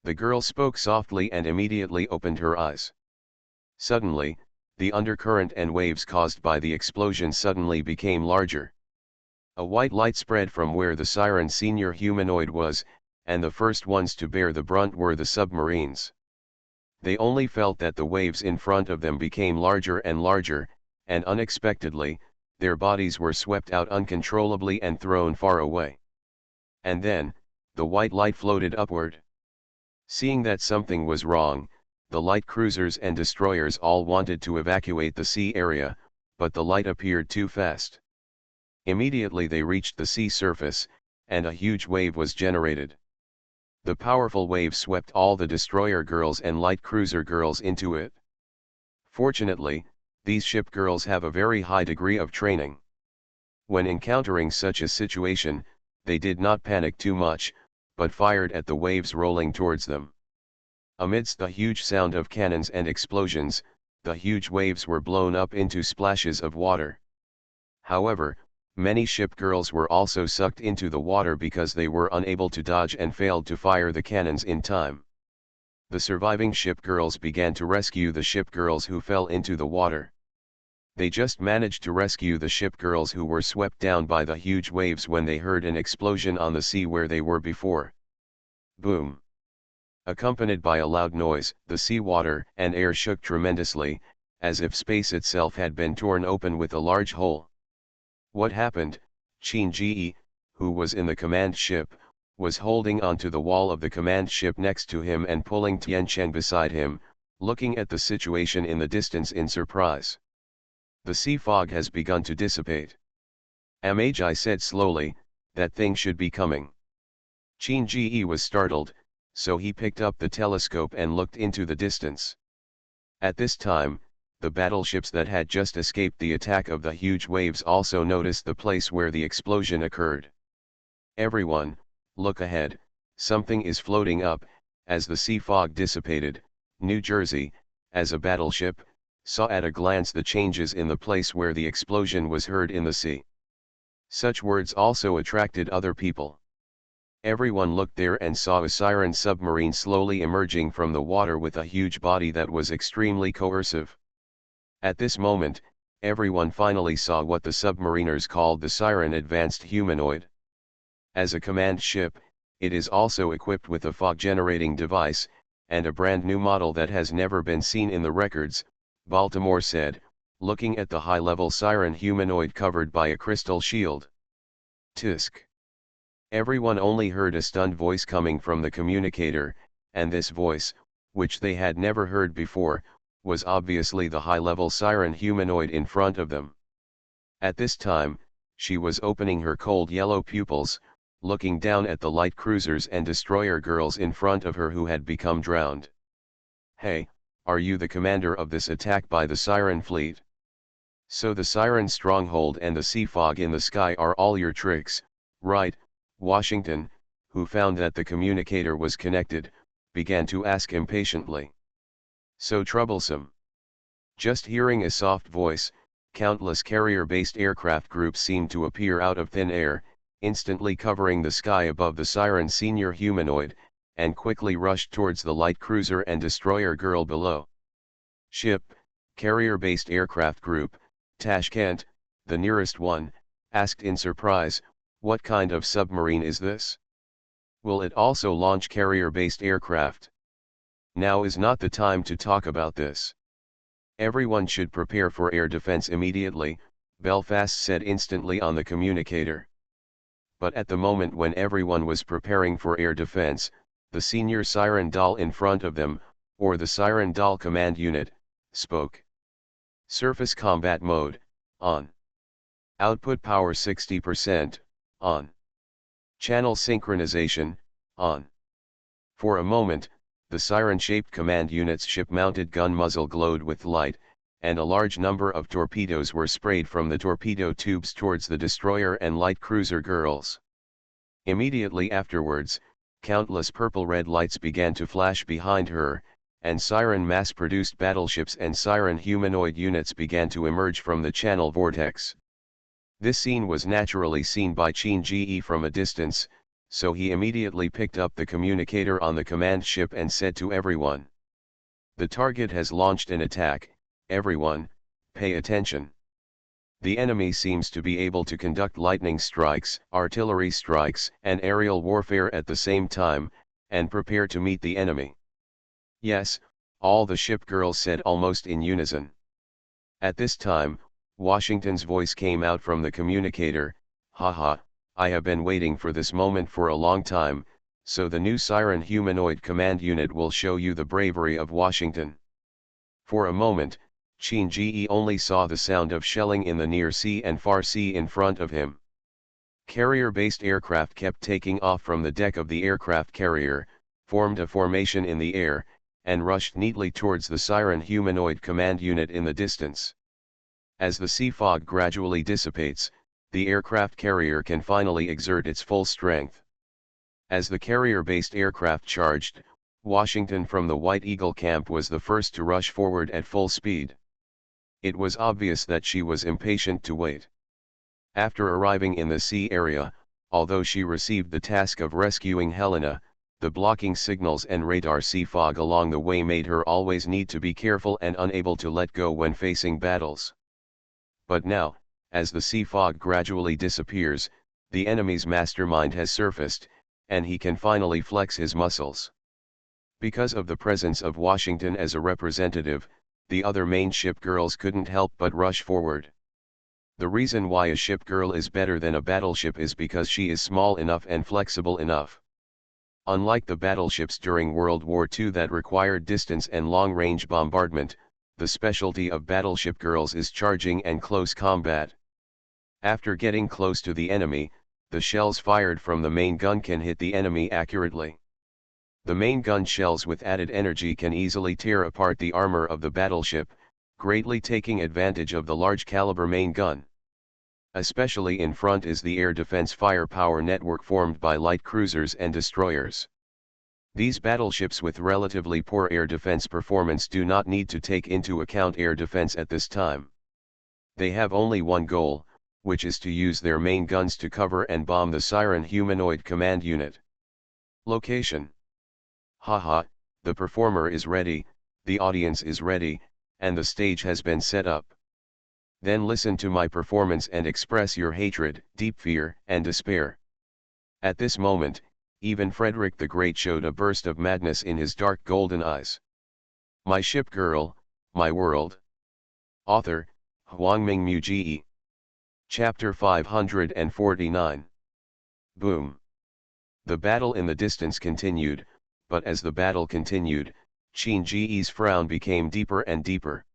The girl spoke softly and immediately opened her eyes. Suddenly, The undercurrent and waves caused by the explosion suddenly became larger. A white light spread from where the Siren senior humanoid was, and the first ones to bear the brunt were the submarines. They only felt that the waves in front of them became larger and larger, and unexpectedly, their bodies were swept out uncontrollably and thrown far away. And then, the white light floated upward. Seeing that something was wrong, the light cruisers and destroyers all wanted to evacuate the sea area, but the light appeared too fast. Immediately they reached the sea surface, and a huge wave was generated. The powerful wave swept all the destroyer girls and light cruiser girls into it. Fortunately, these ship girls have a very high degree of training. When encountering such a situation, they did not panic too much, but fired at the waves rolling towards them. Amidst the huge sound of cannons and explosions, the huge waves were blown up into splashes of water. However, many ship girls were also sucked into the water because they were unable to dodge and failed to fire the cannons in time. The surviving ship girls began to rescue the ship girls who fell into the water. They just managed to rescue the ship girls who were swept down by the huge waves when they heard an explosion on the sea where they were before. Boom! Accompanied by a loud noise, the seawater and air shook tremendously, as if space itself had been torn open with a large hole. What happened? Qin Ji, who was in the command ship, was holding onto the wall of the command ship next to him and pulling Tian Chen beside him, looking at the situation in the distance in surprise. The sea fog has begun to dissipate. Magi said slowly, that thing should be coming. Qin Ji was startled, so he picked up the telescope and looked into the distance. At this time, the battleships that had just escaped the attack of the huge waves also noticed the place where the explosion occurred. Everyone, look ahead, something is floating up. As the sea fog dissipated, New Jersey, as a battleship, saw at a glance the changes in the place where the explosion was heard in the sea. Such words also attracted other people. Everyone looked there and saw a Siren submarine slowly emerging from the water with a huge body that was extremely coercive. At this moment, everyone finally saw what the submariners called the Siren Advanced Humanoid. As a command ship, it is also equipped with a fog-generating device, and a brand new model that has never been seen in the records, Baltimore said, looking at the high-level Siren humanoid covered by a crystal shield. Tisk. Everyone only heard a stunned voice coming from the communicator, and this voice, which they had never heard before, was obviously the high-level Siren humanoid in front of them. At this time, she was opening her cold yellow pupils, looking down at the light cruisers and destroyer girls in front of her who had become drowned. Hey, are you the commander of this attack by the Siren fleet? So the Siren stronghold and the sea fog in the sky are all your tricks, right? Washington, who found that the communicator was connected, began to ask impatiently. So troublesome. Just hearing a soft voice, countless carrier-based aircraft groups seemed to appear out of thin air, instantly covering the sky above the Siren senior humanoid, and quickly rushed towards the light cruiser and destroyer girl below. Ship, carrier-based aircraft group, Tashkent, the nearest one, asked in surprise, what kind of submarine is this? Will it also launch carrier-based aircraft? Now is not the time to talk about this. Everyone should prepare for air defense immediately, Belfast said instantly on the communicator. But at the moment when everyone was preparing for air defense, the senior Siren Doll in front of them, or the Siren Doll command unit, spoke. Surface combat mode, on. Output power 60%, on. Channel synchronization, on. For a moment, the siren-shaped command unit's ship-mounted gun muzzle glowed with light, and a large number of torpedoes were sprayed from the torpedo tubes towards the destroyer and light cruiser girls. Immediately afterwards, countless purple-red lights began to flash behind her, and Siren mass-produced battleships and Siren humanoid units began to emerge from the channel vortex. This scene was naturally seen by Qin Ji from a distance, so he immediately picked up the communicator on the command ship and said to everyone. The target has launched an attack, everyone, pay attention. The enemy seems to be able to conduct lightning strikes, artillery strikes, and aerial warfare at the same time, and prepare to meet the enemy. Yes, all the ship girls said almost in unison. At this time, Washington's voice came out from the communicator. Haha, I have been waiting for this moment for a long time, so the new Siren humanoid command unit will show you the bravery of Washington. For a moment, Shin-Ji only saw the sound of shelling in the near sea and far sea in front of him. Carrier-based aircraft kept taking off from the deck of the aircraft carrier, formed a formation in the air, and rushed neatly towards the Siren humanoid command unit in the distance. As the sea fog gradually dissipates, the aircraft carrier can finally exert its full strength. As the carrier-based aircraft charged, Washington from the White Eagle camp was the first to rush forward at full speed. It was obvious that she was impatient to wait. After arriving in the sea area, although she received the task of rescuing Helena, the blocking signals and radar sea fog along the way made her always need to be careful and unable to let go when facing battles. But now, as the sea fog gradually disappears, the enemy's mastermind has surfaced, and he can finally flex his muscles. Because of the presence of Washington as a representative, the other main ship girls couldn't help but rush forward. The reason why a ship girl is better than a battleship is because she is small enough and flexible enough. Unlike the battleships during World War II that required distance and long-range bombardment, the specialty of battleship girls is charging and close combat. After getting close to the enemy, the shells fired from the main gun can hit the enemy accurately. The main gun shells with added energy can easily tear apart the armor of the battleship, greatly taking advantage of the large caliber main gun. Especially in front is the air defense firepower network formed by light cruisers and destroyers. These battleships with relatively poor air defense performance do not need to take into account air defense at this time. They have only one goal, which is to use their main guns to cover and bomb the Siren humanoid command unit. Location. Haha, the performer is ready, the audience is ready, and the stage has been set up. Then listen to my performance and express your hatred, deep fear, and despair. At this moment, even Frederick the Great showed a burst of madness in his dark golden eyes. My Ship Girl, My World. Author, Hwangming Muji. Chapter 549. Boom. The battle in the distance continued, but as the battle continued, Shin-Ji's frown became deeper and deeper.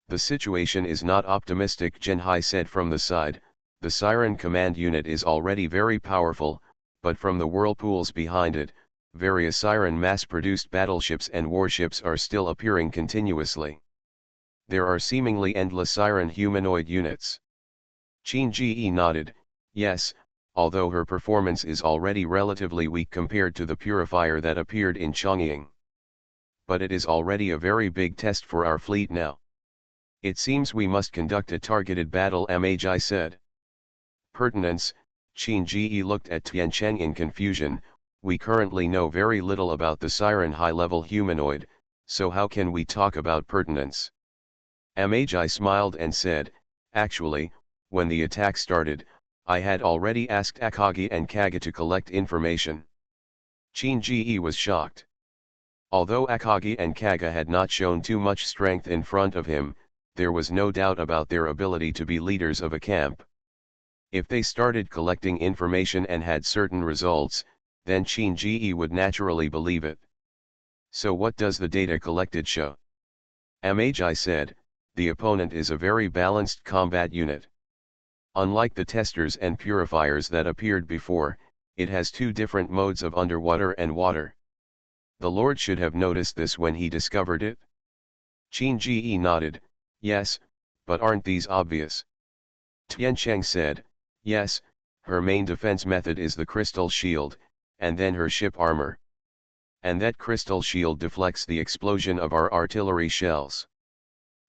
The situation is not optimistic, Genhai said from the side. The Siren command unit is already very powerful, but from the whirlpools behind it, various Siren mass-produced battleships and warships are still appearing continuously. There are seemingly endless Siren humanoid units. Shin-Ji nodded, yes, although her performance is already relatively weak compared to the purifier that appeared in Chongying. But it is already a very big test for our fleet now. It seems we must conduct a targeted battle, Magi said. Pertinence, Shin-Ji looked at Tiancheng in confusion. We currently know very little about the Siren high-level humanoid, so how can we talk about pertinence? Magi smiled and said, actually, when the attack started, I had already asked Akagi and Kaga to collect information. Shin-Ji was shocked. Although Akagi and Kaga had not shown too much strength in front of him, there was no doubt about their ability to be leaders of a camp. If they started collecting information and had certain results, then Shin-Ji would naturally believe it. So what does the data collected show? Magi said, the opponent is a very balanced combat unit. Unlike the testers and purifiers that appeared before, it has two different modes of underwater and water. The Lord should have noticed this when he discovered it. Shin-Ji nodded, yes, but aren't these obvious? Tiancheng said, yes, her main defense method is the crystal shield, and then her ship armor. And that crystal shield deflects the explosion of our artillery shells.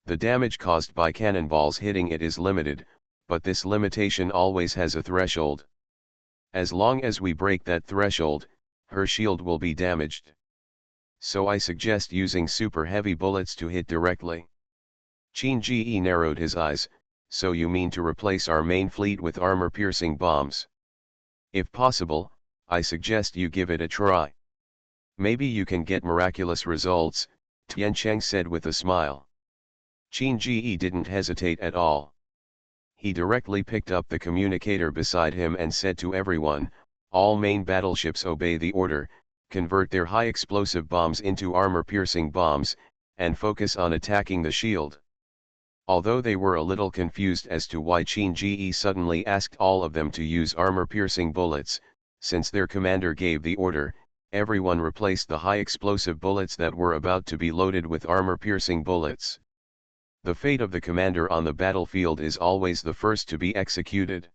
The damage caused by cannonballs hitting it is limited, but this limitation always has a threshold. As long as we break that threshold, her shield will be damaged. So I suggest using super heavy bullets to hit directly. Qin Ji narrowed his eyes. So you mean to replace our main fleet with armor-piercing bombs? If possible, I suggest you give it a try. Maybe you can get miraculous results, Tiancheng said with a smile. Qin Ji didn't hesitate at all. He directly picked up the communicator beside him and said to everyone, all main battleships obey the order, convert their high-explosive bombs into armor-piercing bombs, and focus on attacking the shield. Although they were a little confused as to why Qin Ji suddenly asked all of them to use armor-piercing bullets, since their commander gave the order, everyone replaced the high-explosive bullets that were about to be loaded with armor-piercing bullets. The fate of the commander on the battlefield is always the first to be executed.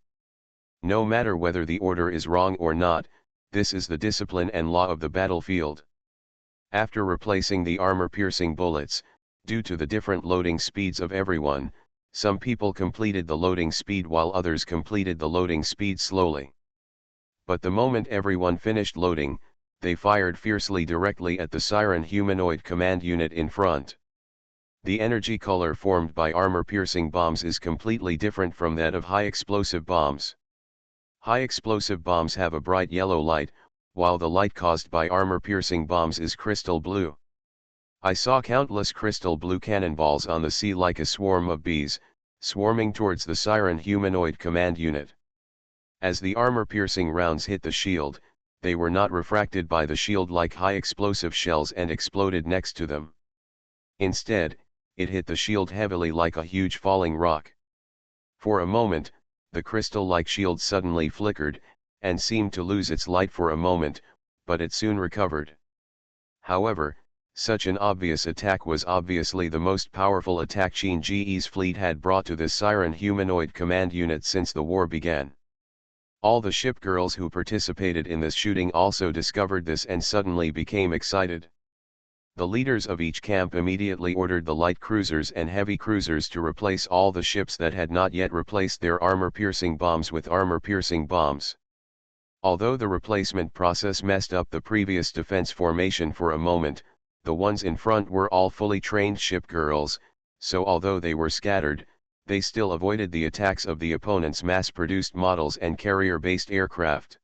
No matter whether the order is wrong or not, this is the discipline and law of the battlefield. After replacing the armor-piercing bullets, due to the different loading speeds of everyone, some people completed the loading speed while others completed the loading speed slowly. But the moment everyone finished loading, they fired fiercely directly at the Siren humanoid command unit in front. The energy color formed by armor-piercing bombs is completely different from that of high-explosive bombs. High-explosive bombs have a bright yellow light, while the light caused by armor-piercing bombs is crystal blue. I saw countless crystal blue cannonballs on the sea like a swarm of bees, swarming towards the Siren humanoid command unit. As the armor-piercing rounds hit the shield, they were not refracted by the shield like high-explosive shells and exploded next to them. Instead, it hit the shield heavily like a huge falling rock. For a moment, the crystal-like shield suddenly flickered, and seemed to lose its light for a moment, but it soon recovered. However, such an obvious attack was obviously the most powerful attack Qin Ji's fleet had brought to the Siren humanoid command unit since the war began. All the ship girls who participated in this shooting also discovered this and suddenly became excited. The leaders of each camp immediately ordered the light cruisers and heavy cruisers to replace all the ships that had not yet replaced their armor-piercing bombs with armor-piercing bombs. Although the replacement process messed up the previous defense formation for a moment, the ones in front were all fully trained ship girls, so although they were scattered, they still avoided the attacks of the opponent's mass-produced models and carrier-based aircraft.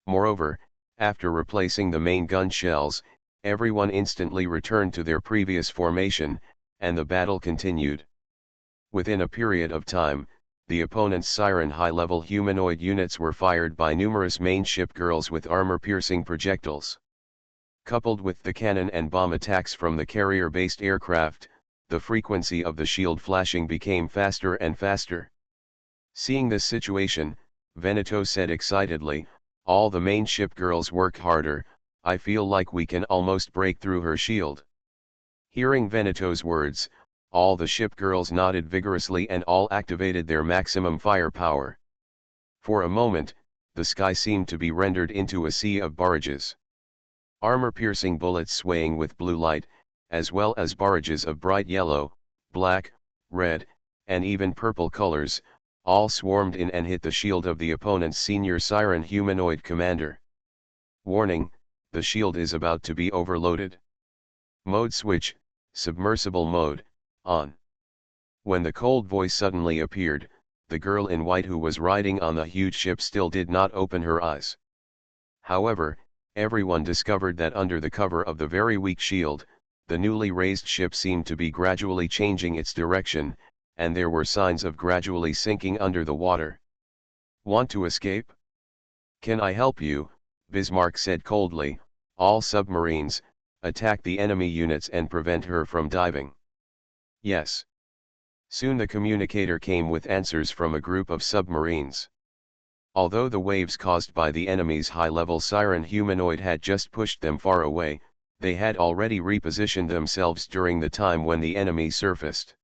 Moreover, after replacing the main gun shells, everyone instantly returned to their previous formation, and the battle continued. Within a period of time, the opponent's Siren high-level humanoid units were fired by numerous main ship girls with armor-piercing projectiles. Coupled with the cannon and bomb attacks from the carrier-based aircraft, the frequency of the shield flashing became faster and faster. Seeing this situation, Veneto said excitedly, "All the main ship girls work harder, I feel like we can almost break through her shield." Hearing Veneto's words, all the ship girls nodded vigorously and all activated their maximum firepower. For a moment, the sky seemed to be rendered into a sea of barrages. Armor-piercing bullets swaying with blue light, as well as barrages of bright yellow, black, red, and even purple colors, all swarmed in and hit the shield of the opponent's senior Siren humanoid commander. Warning, the shield is about to be overloaded. Mode switch, submersible mode, on. When the cold voice suddenly appeared, the girl in white who was riding on the huge ship still did not open her eyes. However, everyone discovered that under the cover of the very weak shield, the newly raised ship seemed to be gradually changing its direction, and there were signs of gradually sinking under the water. "Want to escape? Can I help you?" Bismarck said coldly. "All submarines, attack the enemy units and prevent her from diving." "Yes." Soon the communicator came with answers from a group of submarines. Although the waves caused by the enemy's high-level Siren humanoid had just pushed them far away, they had already repositioned themselves during the time when the enemy surfaced.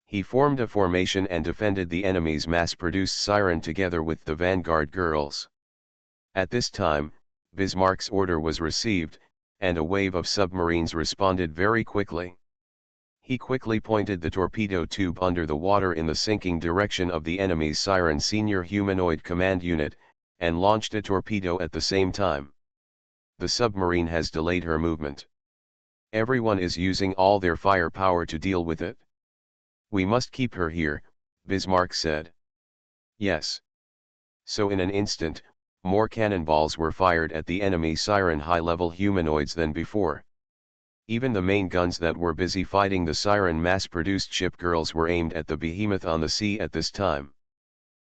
He formed a formation and defended the enemy's mass-produced Siren together with the Vanguard girls. At this time, Bismarck's order was received, and a wave of submarines responded very quickly. He quickly pointed the torpedo tube under the water in the sinking direction of the enemy's Siren senior humanoid command unit, and launched a torpedo at the same time. The submarine has delayed her movement. Everyone is using all their firepower to deal with it. "We must keep her here," Bismarck said. "Yes." So in an instant, more cannonballs were fired at the enemy Siren high-level humanoids than before. Even the main guns that were busy fighting the Siren mass-produced ship girls were aimed at the behemoth on the sea at this time.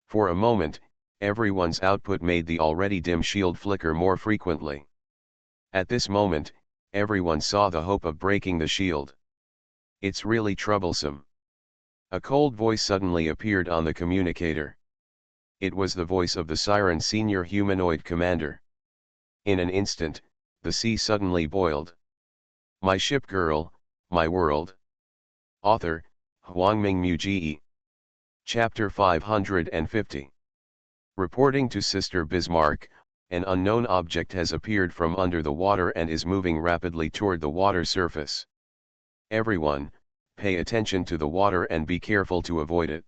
For a moment, everyone's output made the already dim shield flicker more frequently. At this moment, everyone saw the hope of breaking the shield. "It's really troublesome." A cold voice suddenly appeared on the communicator. It was the voice of the Siren senior humanoid commander. In an instant, the sea suddenly boiled. "My ship girl, my world." Author, Huangming Muji. Chapter 550. Reporting to Sister Bismarck, an unknown object has appeared from under the water and is moving rapidly toward the water surface. Everyone, pay attention to the water and be careful to avoid it.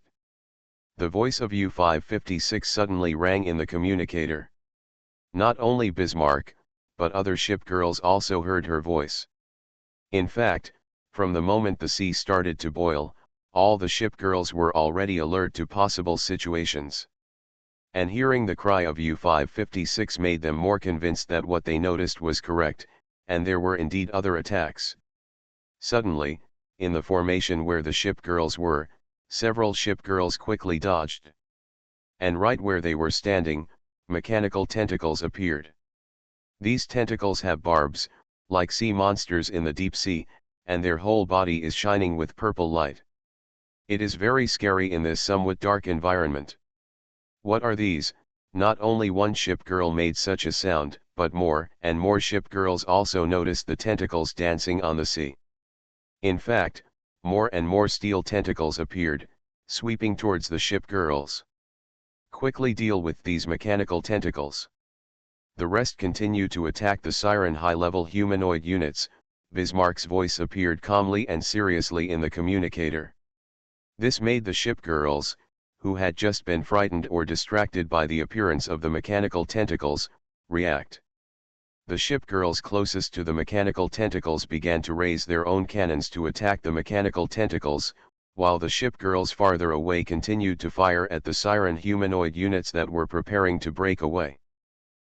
The voice of U-556 suddenly rang in the communicator. Not only Bismarck, but other ship girls also heard her voice. In fact, from the moment the sea started to boil, all the ship girls were already alert to possible situations. And hearing the cry of U-556 made them more convinced that what they noticed was correct, and there were indeed other attacks. Suddenly, in the formation where the ship girls were, several ship girls quickly dodged. And right where they were standing, mechanical tentacles appeared. These tentacles have barbs, like sea monsters in the deep sea, and their whole body is shining with purple light. It is very scary in this somewhat dark environment. "What are these?" Not only one ship girl made such a sound, but more and more ship girls also noticed the tentacles dancing on the sea. In fact, more and more steel tentacles appeared, sweeping towards the ship girls. "Quickly deal with these mechanical tentacles." The rest continue to attack the Siren high-level humanoid units. Bismarck's voice appeared calmly and seriously in the communicator. This made the ship girls, who had just been frightened or distracted by the appearance of the mechanical tentacles, react. The ship girls closest to the mechanical tentacles began to raise their own cannons to attack the mechanical tentacles, while the ship girls farther away continued to fire at the Siren humanoid units that were preparing to break away.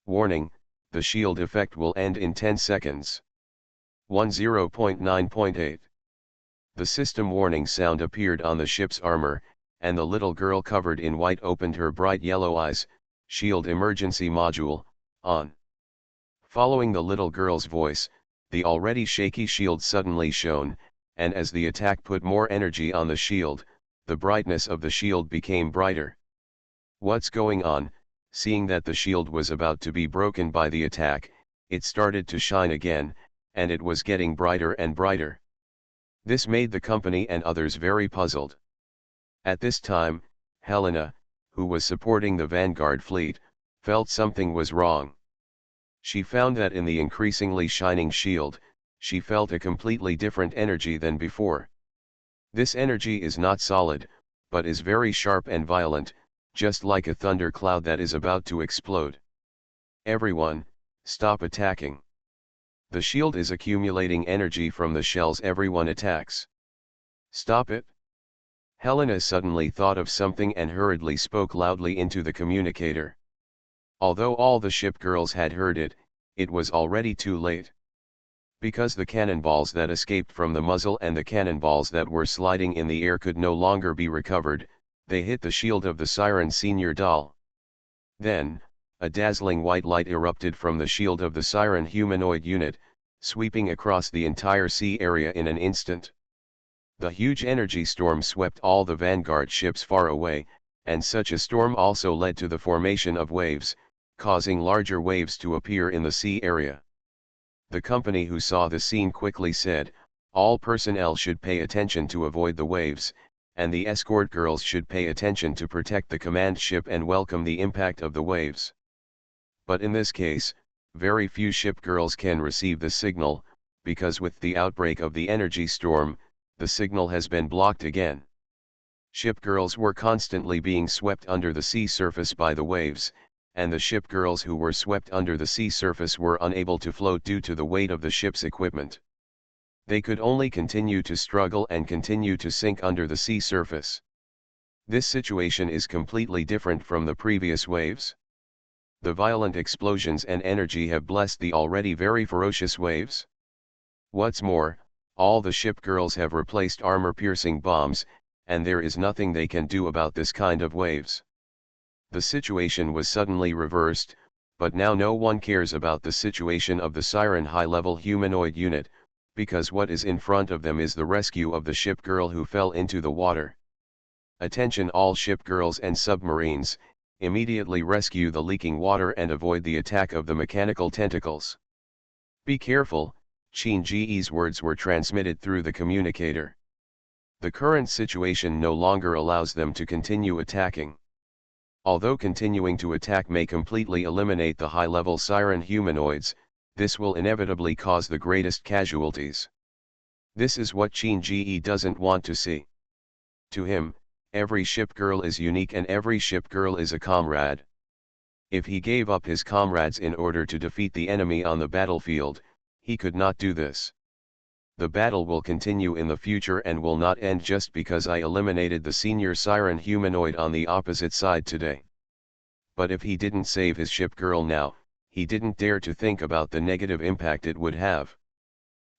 Warning, the shield effect will end in 10 seconds. 10.9.8. The system warning sound appeared on the ship's armor, and the little girl covered in white opened her bright yellow eyes. "Shield emergency module, on." Following the little girl's voice, the already shaky shield suddenly shone, and as the attack put more energy on the shield, the brightness of the shield became brighter. "What's going on?" Seeing that the shield was about to be broken by the attack, it started to shine again, and it was getting brighter and brighter. This made the company and others very puzzled. At this time, Helena, who was supporting the Vanguard fleet, felt something was wrong. She found that in the increasingly shining shield, she felt a completely different energy than before. This energy is not solid, but is very sharp and violent, just like a thundercloud that is about to explode. "Everyone, stop attacking. The shield is accumulating energy from the shells everyone attacks. Stop it." Helena suddenly thought of something and hurriedly spoke loudly into the communicator. Although all the ship girls had heard it, it was already too late. Because the cannonballs that escaped from the muzzle and the cannonballs that were sliding in the air could no longer be recovered, they hit the shield of the Siren senior doll. Then, a dazzling white light erupted from the shield of the Siren humanoid unit, sweeping across the entire sea area in an instant. The huge energy storm swept all the Vanguard ships far away, and such a storm also led to the formation of waves, causing larger waves to appear in the sea area. The company who saw the scene quickly said, "All personnel should pay attention to avoid the waves, and the escort girls should pay attention to protect the command ship and welcome the impact of the waves." But in this case, very few ship girls can receive the signal, because with the outbreak of the energy storm, the signal has been blocked again. Ship girls were constantly being swept under the sea surface by the waves, and the ship girls who were swept under the sea surface were unable to float due to the weight of the ship's equipment. They could only continue to struggle and continue to sink under the sea surface. This situation is completely different from the previous waves. The violent explosions and energy have blessed the already very ferocious waves. What's more, all the ship girls have replaced armor-piercing bombs, and there is nothing they can do about this kind of waves. The situation was suddenly reversed, but now no one cares about the situation of the Siren high-level humanoid unit, because what is in front of them is the rescue of the ship girl who fell into the water. Attention all ship girls and submarines, immediately rescue the leaking water and avoid the attack of the mechanical tentacles. Be careful, Qin Ji's words were transmitted through the communicator. The current situation no longer allows them to continue attacking. Although continuing to attack may completely eliminate the high-level Siren humanoids, this will inevitably cause the greatest casualties. This is what Qin Ji doesn't want to see. To him, every ship girl is unique and every ship girl is a comrade. If he gave up his comrades in order to defeat the enemy on the battlefield, he could not do this. The battle will continue in the future and will not end just because I eliminated the senior Siren humanoid on the opposite side today. But if he didn't save his ship girl now, he didn't dare to think about the negative impact it would have.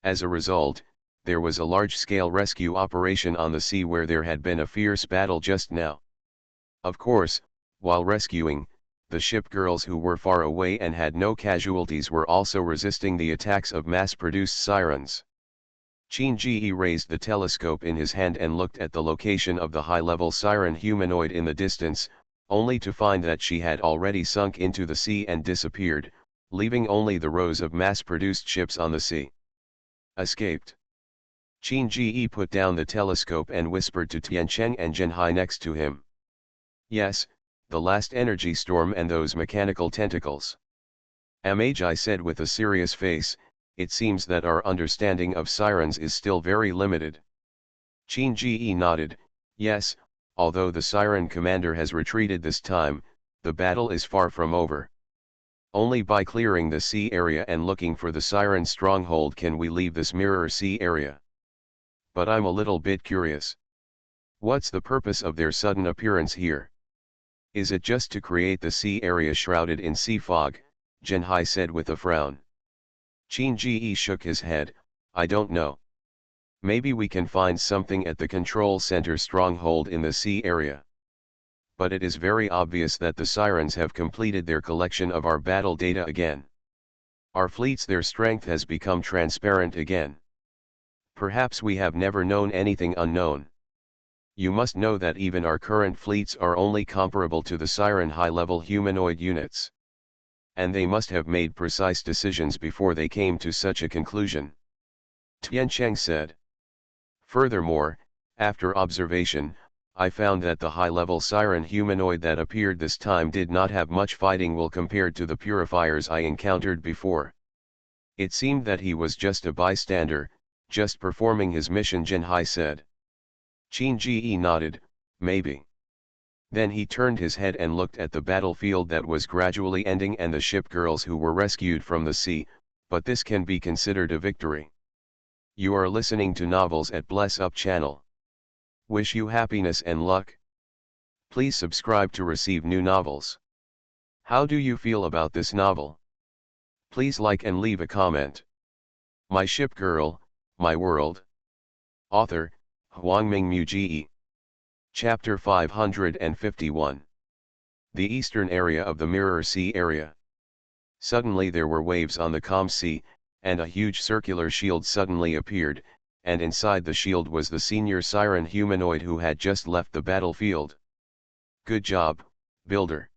As a result, there was a large-scale rescue operation on the sea where there had been a fierce battle just now. Of course, while rescuing, the ship girls who were far away and had no casualties were also resisting the attacks of mass-produced sirens. Qin Ji raised the telescope in his hand and looked at the location of the high-level Siren humanoid in the distance, only to find that she had already sunk into the sea and disappeared, leaving only the rows of mass-produced ships on the sea. Escaped. Qin Ji put down the telescope and whispered to Tiancheng and Zhenhai next to him. Yes, the last energy storm and those mechanical tentacles. Magi said with a serious face, it seems that our understanding of sirens is still very limited. Qin Ji nodded, yes, although the siren commander has retreated this time, the battle is far from over. Only by clearing the sea area and looking for the siren stronghold can we leave this mirror sea area. But I'm a little bit curious. What's the purpose of their sudden appearance here? Is it just to create the sea area shrouded in sea fog? Zhenhai said with a frown. Qin Ji shook his head, I don't know. Maybe we can find something at the control center stronghold in the sea area. But it is very obvious that the sirens have completed their collection of our battle data again. Our fleets, their strength has become transparent again. Perhaps we have never known anything unknown. You must know that even our current fleets are only comparable to the Siren high-level humanoid units. And they must have made precise decisions before they came to such a conclusion. Tiancheng said. Furthermore, after observation, I found that the high-level Siren humanoid that appeared this time did not have much fighting will compared to the purifiers I encountered before. It seemed that he was just a bystander, just performing his mission, Zhenhai said. Qin Ji nodded, maybe. Then he turned his head and looked at the battlefield that was gradually ending and the ship girls who were rescued from the sea, but this can be considered a victory. You are listening to Novels at Bless Up channel. Wish you happiness and luck. Please subscribe to receive new novels. How do you feel about this novel? Please like and leave a comment. My Ship Girl, My World. Author, Huangming Muji. Chapter 551. The eastern area of the Mirror Sea area. Suddenly there were waves on the calm sea, and a huge circular shield suddenly appeared, and inside the shield was the senior Siren humanoid who had just left the battlefield. Good job, Builder.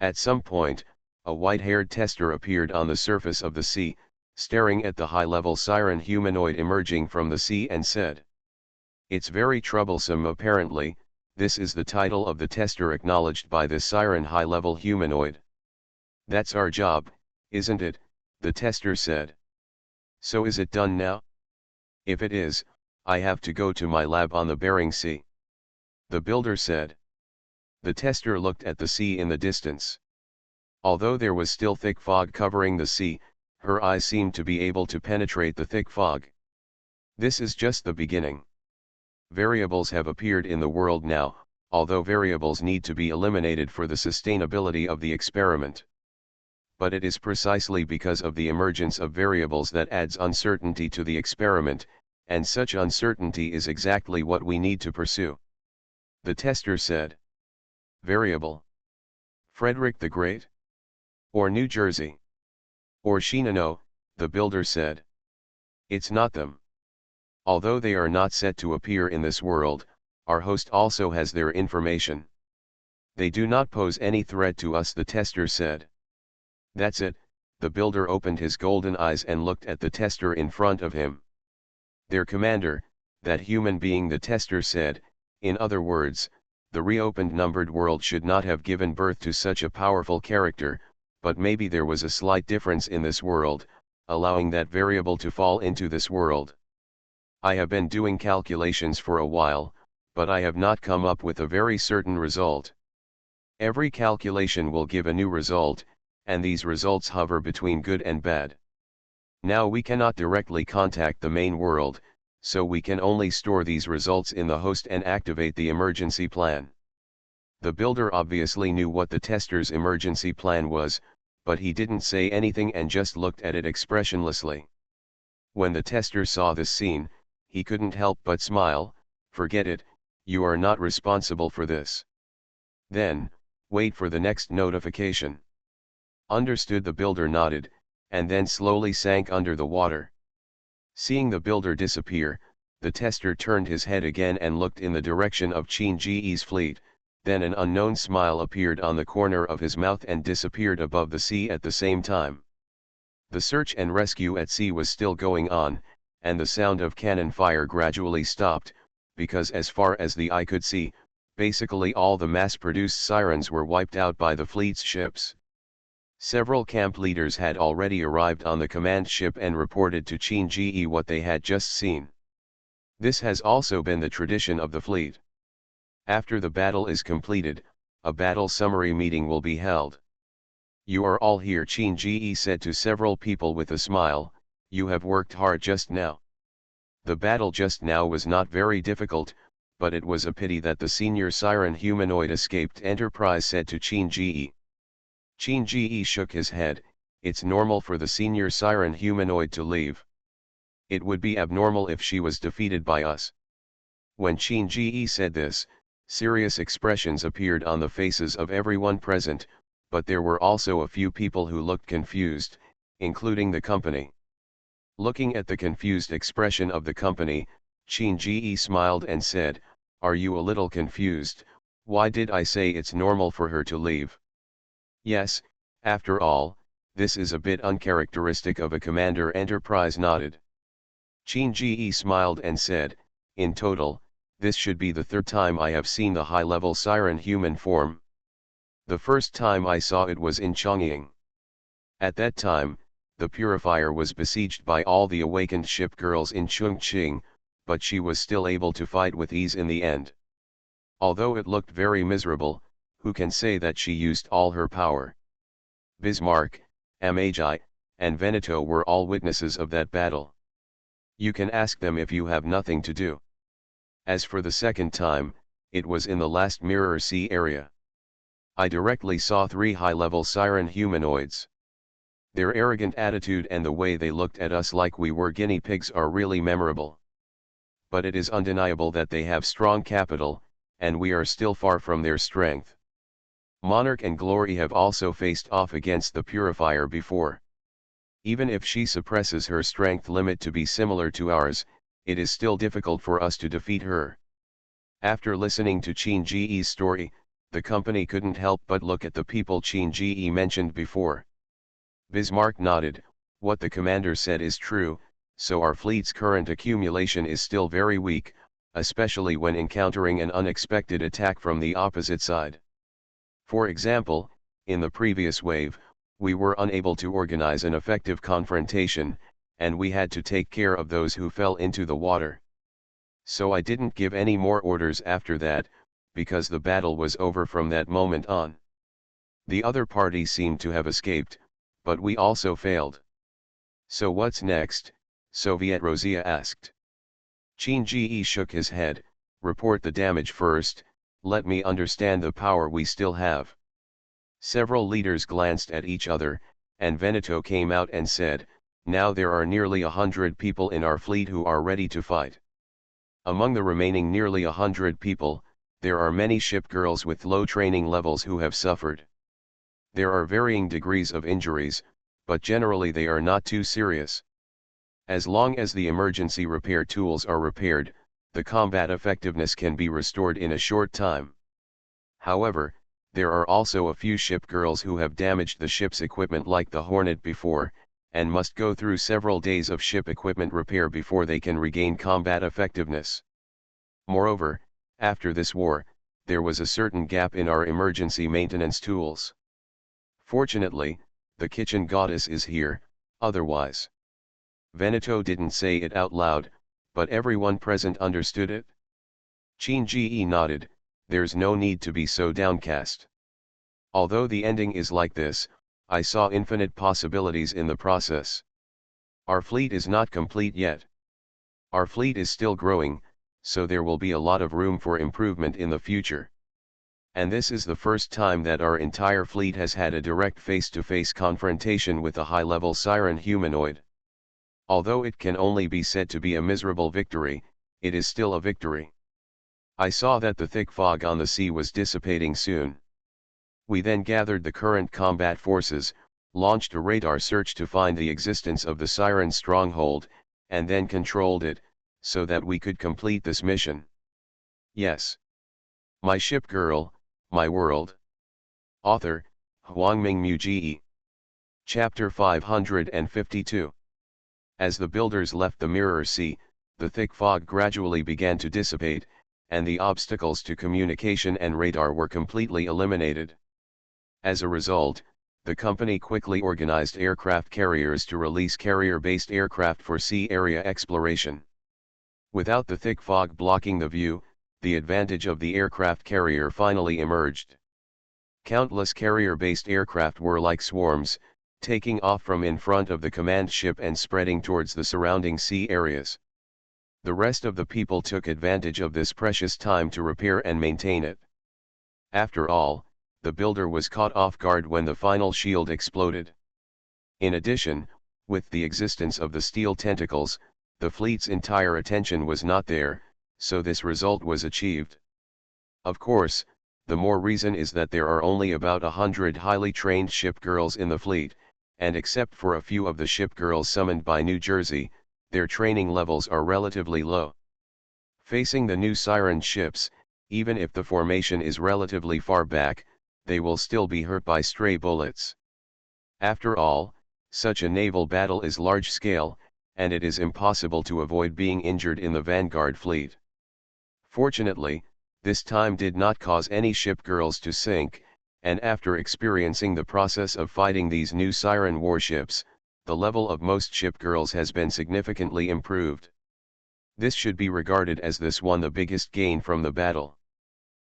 At some point, a white-haired tester appeared on the surface of the sea, staring at the high-level Siren humanoid emerging from the sea and said, It's very troublesome apparently. This is the title of the tester acknowledged by this Siren high-level humanoid. That's our job, isn't it? The tester said. So is it done now? If it is, I have to go to my lab on the Bering Sea. The builder said. The tester looked at the sea in the distance. Although there was still thick fog covering the sea, her eyes seemed to be able to penetrate the thick fog. This is just the beginning. Variables have appeared in the world now, although variables need to be eliminated for the sustainability of the experiment. But it is precisely because of the emergence of variables that adds uncertainty to the experiment, and such uncertainty is exactly what we need to pursue. The tester said. Variable. Frederick the Great? Or New Jersey? Or Shinano, the builder said. It's not them. Although they are not set to appear in this world, our host also has their information. They do not pose any threat to us, the tester said. That's it, the builder opened his golden eyes and looked at the tester in front of him. Their commander, that human being, the tester said. In other words, the reopened numbered world should not have given birth to such a powerful character, but maybe there was a slight difference in this world, allowing that variable to fall into this world. I have been doing calculations for a while, but I have not come up with a very certain result. Every calculation will give a new result, and these results hover between good and bad. Now we cannot directly contact the main world, so we can only store these results in the host and activate the emergency plan. The builder obviously knew what the tester's emergency plan was, but he didn't say anything and just looked at it expressionlessly. When the tester saw this scene, he couldn't help but smile. Forget it, you are not responsible for this. Then, wait for the next notification. Understood, the builder nodded, and then slowly sank under the water. Seeing the builder disappear, the tester turned his head again and looked in the direction of Qin-Ji's fleet, then an unknown smile appeared on the corner of his mouth and disappeared above the sea at the same time. The search and rescue at sea was still going on, and the sound of cannon fire gradually stopped, because as far as the eye could see, basically all the mass-produced sirens were wiped out by the fleet's ships. Several camp leaders had already arrived on the command ship and reported to Qin-Ji what they had just seen. This has also been the tradition of the fleet. After the battle is completed, a battle summary meeting will be held. You are all here, Qin-Ji said to several people with a smile. You have worked hard just now. The battle just now was not very difficult, but it was a pity that the senior siren humanoid escaped, Enterprise said to Qin-Ji. Qin-Ji shook his head. It's normal for the senior siren humanoid to leave. It would be abnormal if she was defeated by us. When Qin-Ji said this, serious expressions appeared on the faces of everyone present, but there were also a few people who looked confused, including the company. Looking at the confused expression of the company, Qin-Ji smiled and said, "Are you a little confused? Why did I say it's normal for her to leave?" Yes, after all, this is a bit uncharacteristic of a commander, Enterprise nodded. Qin-Ji smiled and said, "In total, this should be the third time I have seen the high-level siren human form. The first time I saw it was in Chongying. At that time, the purifier was besieged by all the awakened ship girls in Chongqing, but she was still able to fight with ease in the end. Although it looked very miserable, who can say that she used all her power? Bismarck, Amagi, and Veneto were all witnesses of that battle. You can ask them if you have nothing to do. As for the second time, it was in the last Mirror Sea area. I directly saw 3 high-level siren humanoids. Their arrogant attitude and the way they looked at us like we were guinea pigs are really memorable. But it is undeniable that they have strong capital, and we are still far from their strength. Monarch and Glory have also faced off against the Purifier before. Even if she suppresses her strength limit to be similar to ours, it is still difficult for us to defeat her." After listening to Qin-Ji's story, the company couldn't help but look at the people Qin-Ji mentioned before. Bismarck nodded. "What the commander said is true, so our fleet's current accumulation is still very weak, especially when encountering an unexpected attack from the opposite side. For example, in the previous wave, we were unable to organize an effective confrontation, and we had to take care of those who fell into the water. So I didn't give any more orders after that, because the battle was over from that moment on. The other party seemed to have escaped, but we also failed." "So what's next?" Soviet Rosia asked. Qin Ji shook his head. Report the damage first, let me understand the power we still have. Several leaders glanced at each other, and Veneto came out and said, now there are nearly 100 people in our fleet who are ready to fight. Among the remaining nearly 100 people, there are many ship girls with low training levels who have suffered. There are varying degrees of injuries, but generally they are not too serious. As long as the emergency repair tools are repaired, the combat effectiveness can be restored in a short time. However, there are also a few ship girls who have damaged the ship's equipment like the Hornet before, and must go through several days of ship equipment repair before they can regain combat effectiveness. Moreover, after this war, there was a certain gap in our emergency maintenance tools. Fortunately, the kitchen goddess is here, otherwise. Veneto didn't say it out loud, but everyone present understood it. Qin Ji nodded, there's no need to be so downcast. Although the ending is like this, I saw infinite possibilities in the process. Our fleet is not complete yet. Our fleet is still growing, so there will be a lot of room for improvement in the future. And this is the first time that our entire fleet has had a direct face-to-face confrontation with a high-level siren humanoid. Although it can only be said to be a miserable victory, it is still a victory. I saw that the thick fog on the sea was dissipating soon. We then gathered the current combat forces, launched a radar search to find the existence of the siren stronghold, and then controlled it, so that we could complete this mission. Yes. My ship girl, my world. Author, Huangming Muji. Chapter 552. As the builders left the Mirror Sea, the thick fog gradually began to dissipate, and the obstacles to communication and radar were completely eliminated. As a result, the company quickly organized aircraft carriers to release carrier-based aircraft for sea area exploration. Without the thick fog blocking the view, the advantage of the aircraft carrier finally emerged. Countless carrier-based aircraft were like swarms, taking off from in front of the command ship and spreading towards the surrounding sea areas. The rest of the people took advantage of this precious time to repair and maintain it. After all, the builder was caught off guard when the final shield exploded. In addition, with the existence of the steel tentacles, the fleet's entire attention was not there, so this result was achieved. Of course, the more reason is that there are only about 100 highly trained ship girls in the fleet, and except for a few of the ship girls summoned by New Jersey, their training levels are relatively low. Facing the new siren ships, even if the formation is relatively far back, they will still be hurt by stray bullets. After all, such a naval battle is large-scale, and it is impossible to avoid being injured in the vanguard fleet. Fortunately, this time did not cause any ship girls to sink, and after experiencing the process of fighting these new siren warships, the level of most ship girls has been significantly improved. This should be regarded as this one the biggest gain from the battle.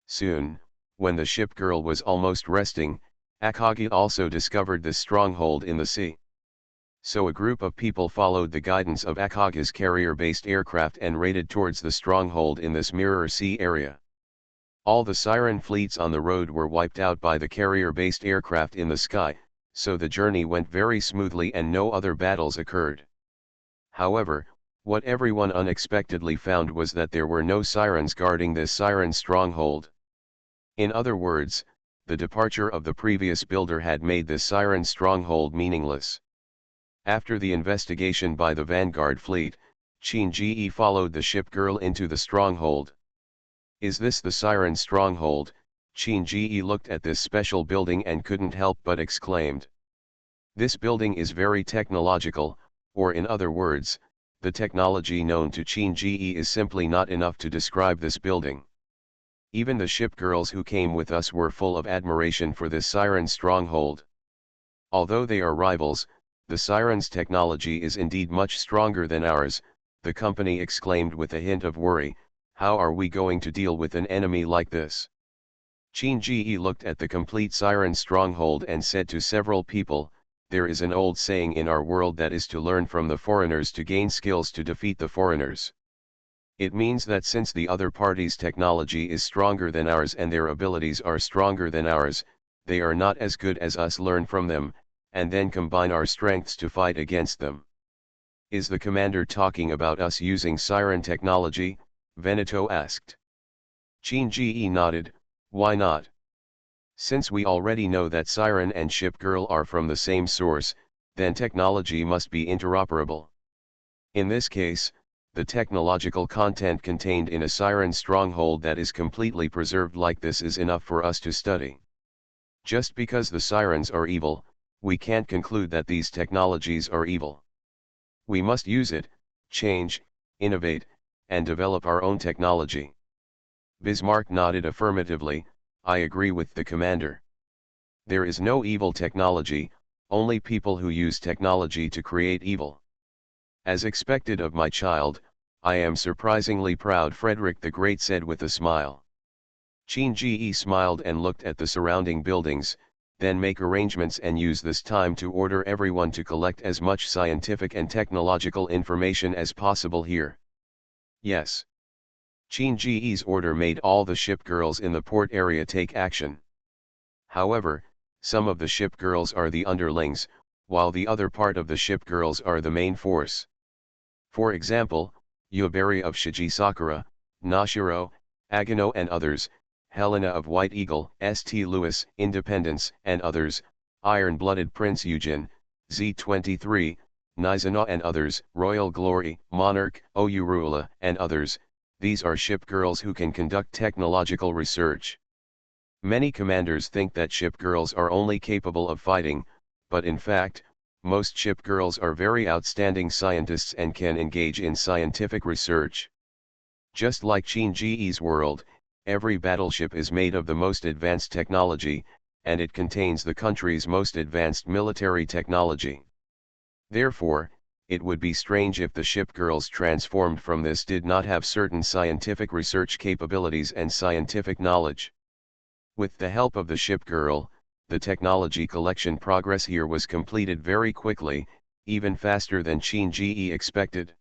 Soon, when the ship girl was almost resting, Akagi also discovered this stronghold in the sea. So a group of people followed the guidance of Akagi's carrier-based aircraft and raided towards the stronghold in this Mirror Sea area. All the siren fleets on the road were wiped out by the carrier-based aircraft in the sky, so the journey went very smoothly and no other battles occurred. However, what everyone unexpectedly found was that there were no sirens guarding this siren stronghold. In other words, the departure of the previous builder had made this siren stronghold meaningless. After the investigation by the vanguard fleet, Qin Ji followed the ship girl into the stronghold. Is this the siren stronghold? Qin Ji looked at this special building and couldn't help but exclaimed. This building is very technological, or in other words, the technology known to Qin Ji is simply not enough to describe this building. Even the ship girls who came with us were full of admiration for this siren stronghold. Although they are rivals, the siren's technology is indeed much stronger than ours, the company exclaimed with a hint of worry. How are we going to deal with an enemy like this? Qin Ji looked at the complete siren stronghold and said to several people, there is an old saying in our world that is to learn from the foreigners to gain skills to defeat the foreigners. It means that since the other party's technology is stronger than ours and their abilities are stronger than ours, they are not as good as us. Learn from them, and then combine our strengths to fight against them. Is the commander talking about us using siren technology? Veneto asked. Qin nodded. Why not? Since we already know that siren and ship girl are from the same source, then technology must be interoperable. In this case, the technological content contained in a siren stronghold that is completely preserved like this is enough for us to study. Just because the sirens are evil, we can't conclude that these technologies are evil. We must use it, change, innovate, and develop our own technology. Bismarck nodded affirmatively. I agree with the commander. There is no evil technology, only people who use technology to create evil. As expected of my child, I am surprisingly proud, Frederick the Great said with a smile. Qin smiled and looked at the surrounding buildings, then make arrangements and use this time to order everyone to collect as much scientific and technological information as possible here. Yes. Qin order made all the ship girls in the port area take action. However, some of the ship girls are the underlings, while the other part of the ship girls are the main force. For example, Yubari of Shigisakura, Nashiro, Agano and others, Helena of White Eagle, St. Louis, Independence and others, Iron-Blooded Prince Eugen, Z23, Nizana and others, Royal Glory, Monarch, Oyurula and others. These are ship girls who can conduct technological research. Many commanders think that ship girls are only capable of fighting, but in fact, most ship girls are very outstanding scientists and can engage in scientific research. Just like Qin world, every battleship is made of the most advanced technology, and it contains the country's most advanced military technology. Therefore, it would be strange if the ship girls transformed from this did not have certain scientific research capabilities and scientific knowledge. With the help of the ship girl, the technology collection progress here was completed very quickly, even faster than Qin expected.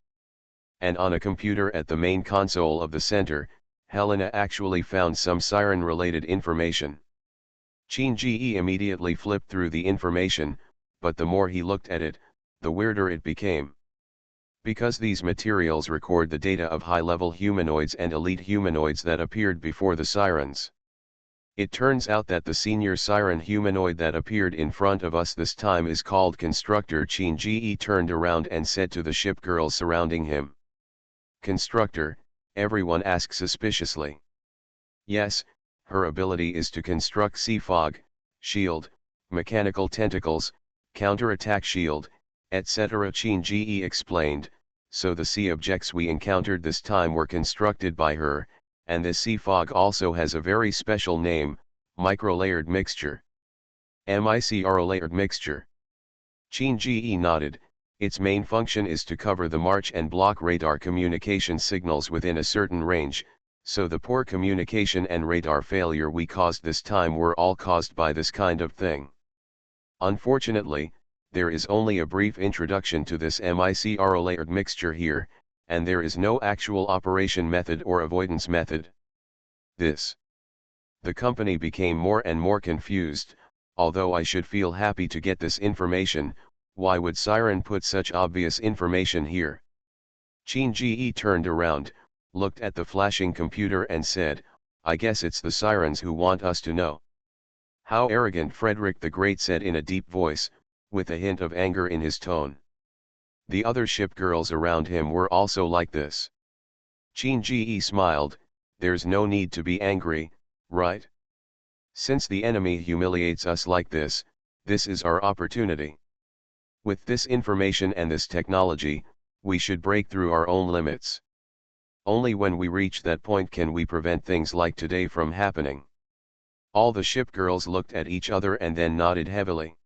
And on a computer at the main console of the center, Helena actually found some siren-related information. Qin immediately flipped through the information, but the more he looked at it, the weirder it became. Because these materials record the data of high-level humanoids and elite humanoids that appeared before the sirens. It turns out that the senior siren humanoid that appeared in front of us this time is called Constructor. Qin turned around and said to the ship girls surrounding him. Constructor, everyone asked suspiciously. Yes, her ability is to construct sea fog, shield, mechanical tentacles, counterattack shield, etc. Qin explained, so the sea objects we encountered this time were constructed by her, and this sea fog also has a very special name, microlayered mixture. Microlayered mixture. Qin nodded. Its main function is to cover the march and block radar communication signals within a certain range, so the poor communication and radar failure we caused this time were all caused by this kind of thing. Unfortunately, there is only a brief introduction to this microlayered mixture here, and there is no actual operation method or avoidance method. The company became more and more confused. Although I should feel happy to get this information, why would Siren put such obvious information here? Qin turned around, looked at the flashing computer and said, I guess it's the Sirens who want us to know. How arrogant, Frederick the Great said in a deep voice, with a hint of anger in his tone. The other ship girls around him were also like this. Qin smiled. There's no need to be angry, right? Since the enemy humiliates us like this is our opportunity. With this information and this technology, we should break through our own limits. Only when we reach that point can we prevent things like today from happening. All the ship girls looked at each other and then nodded heavily.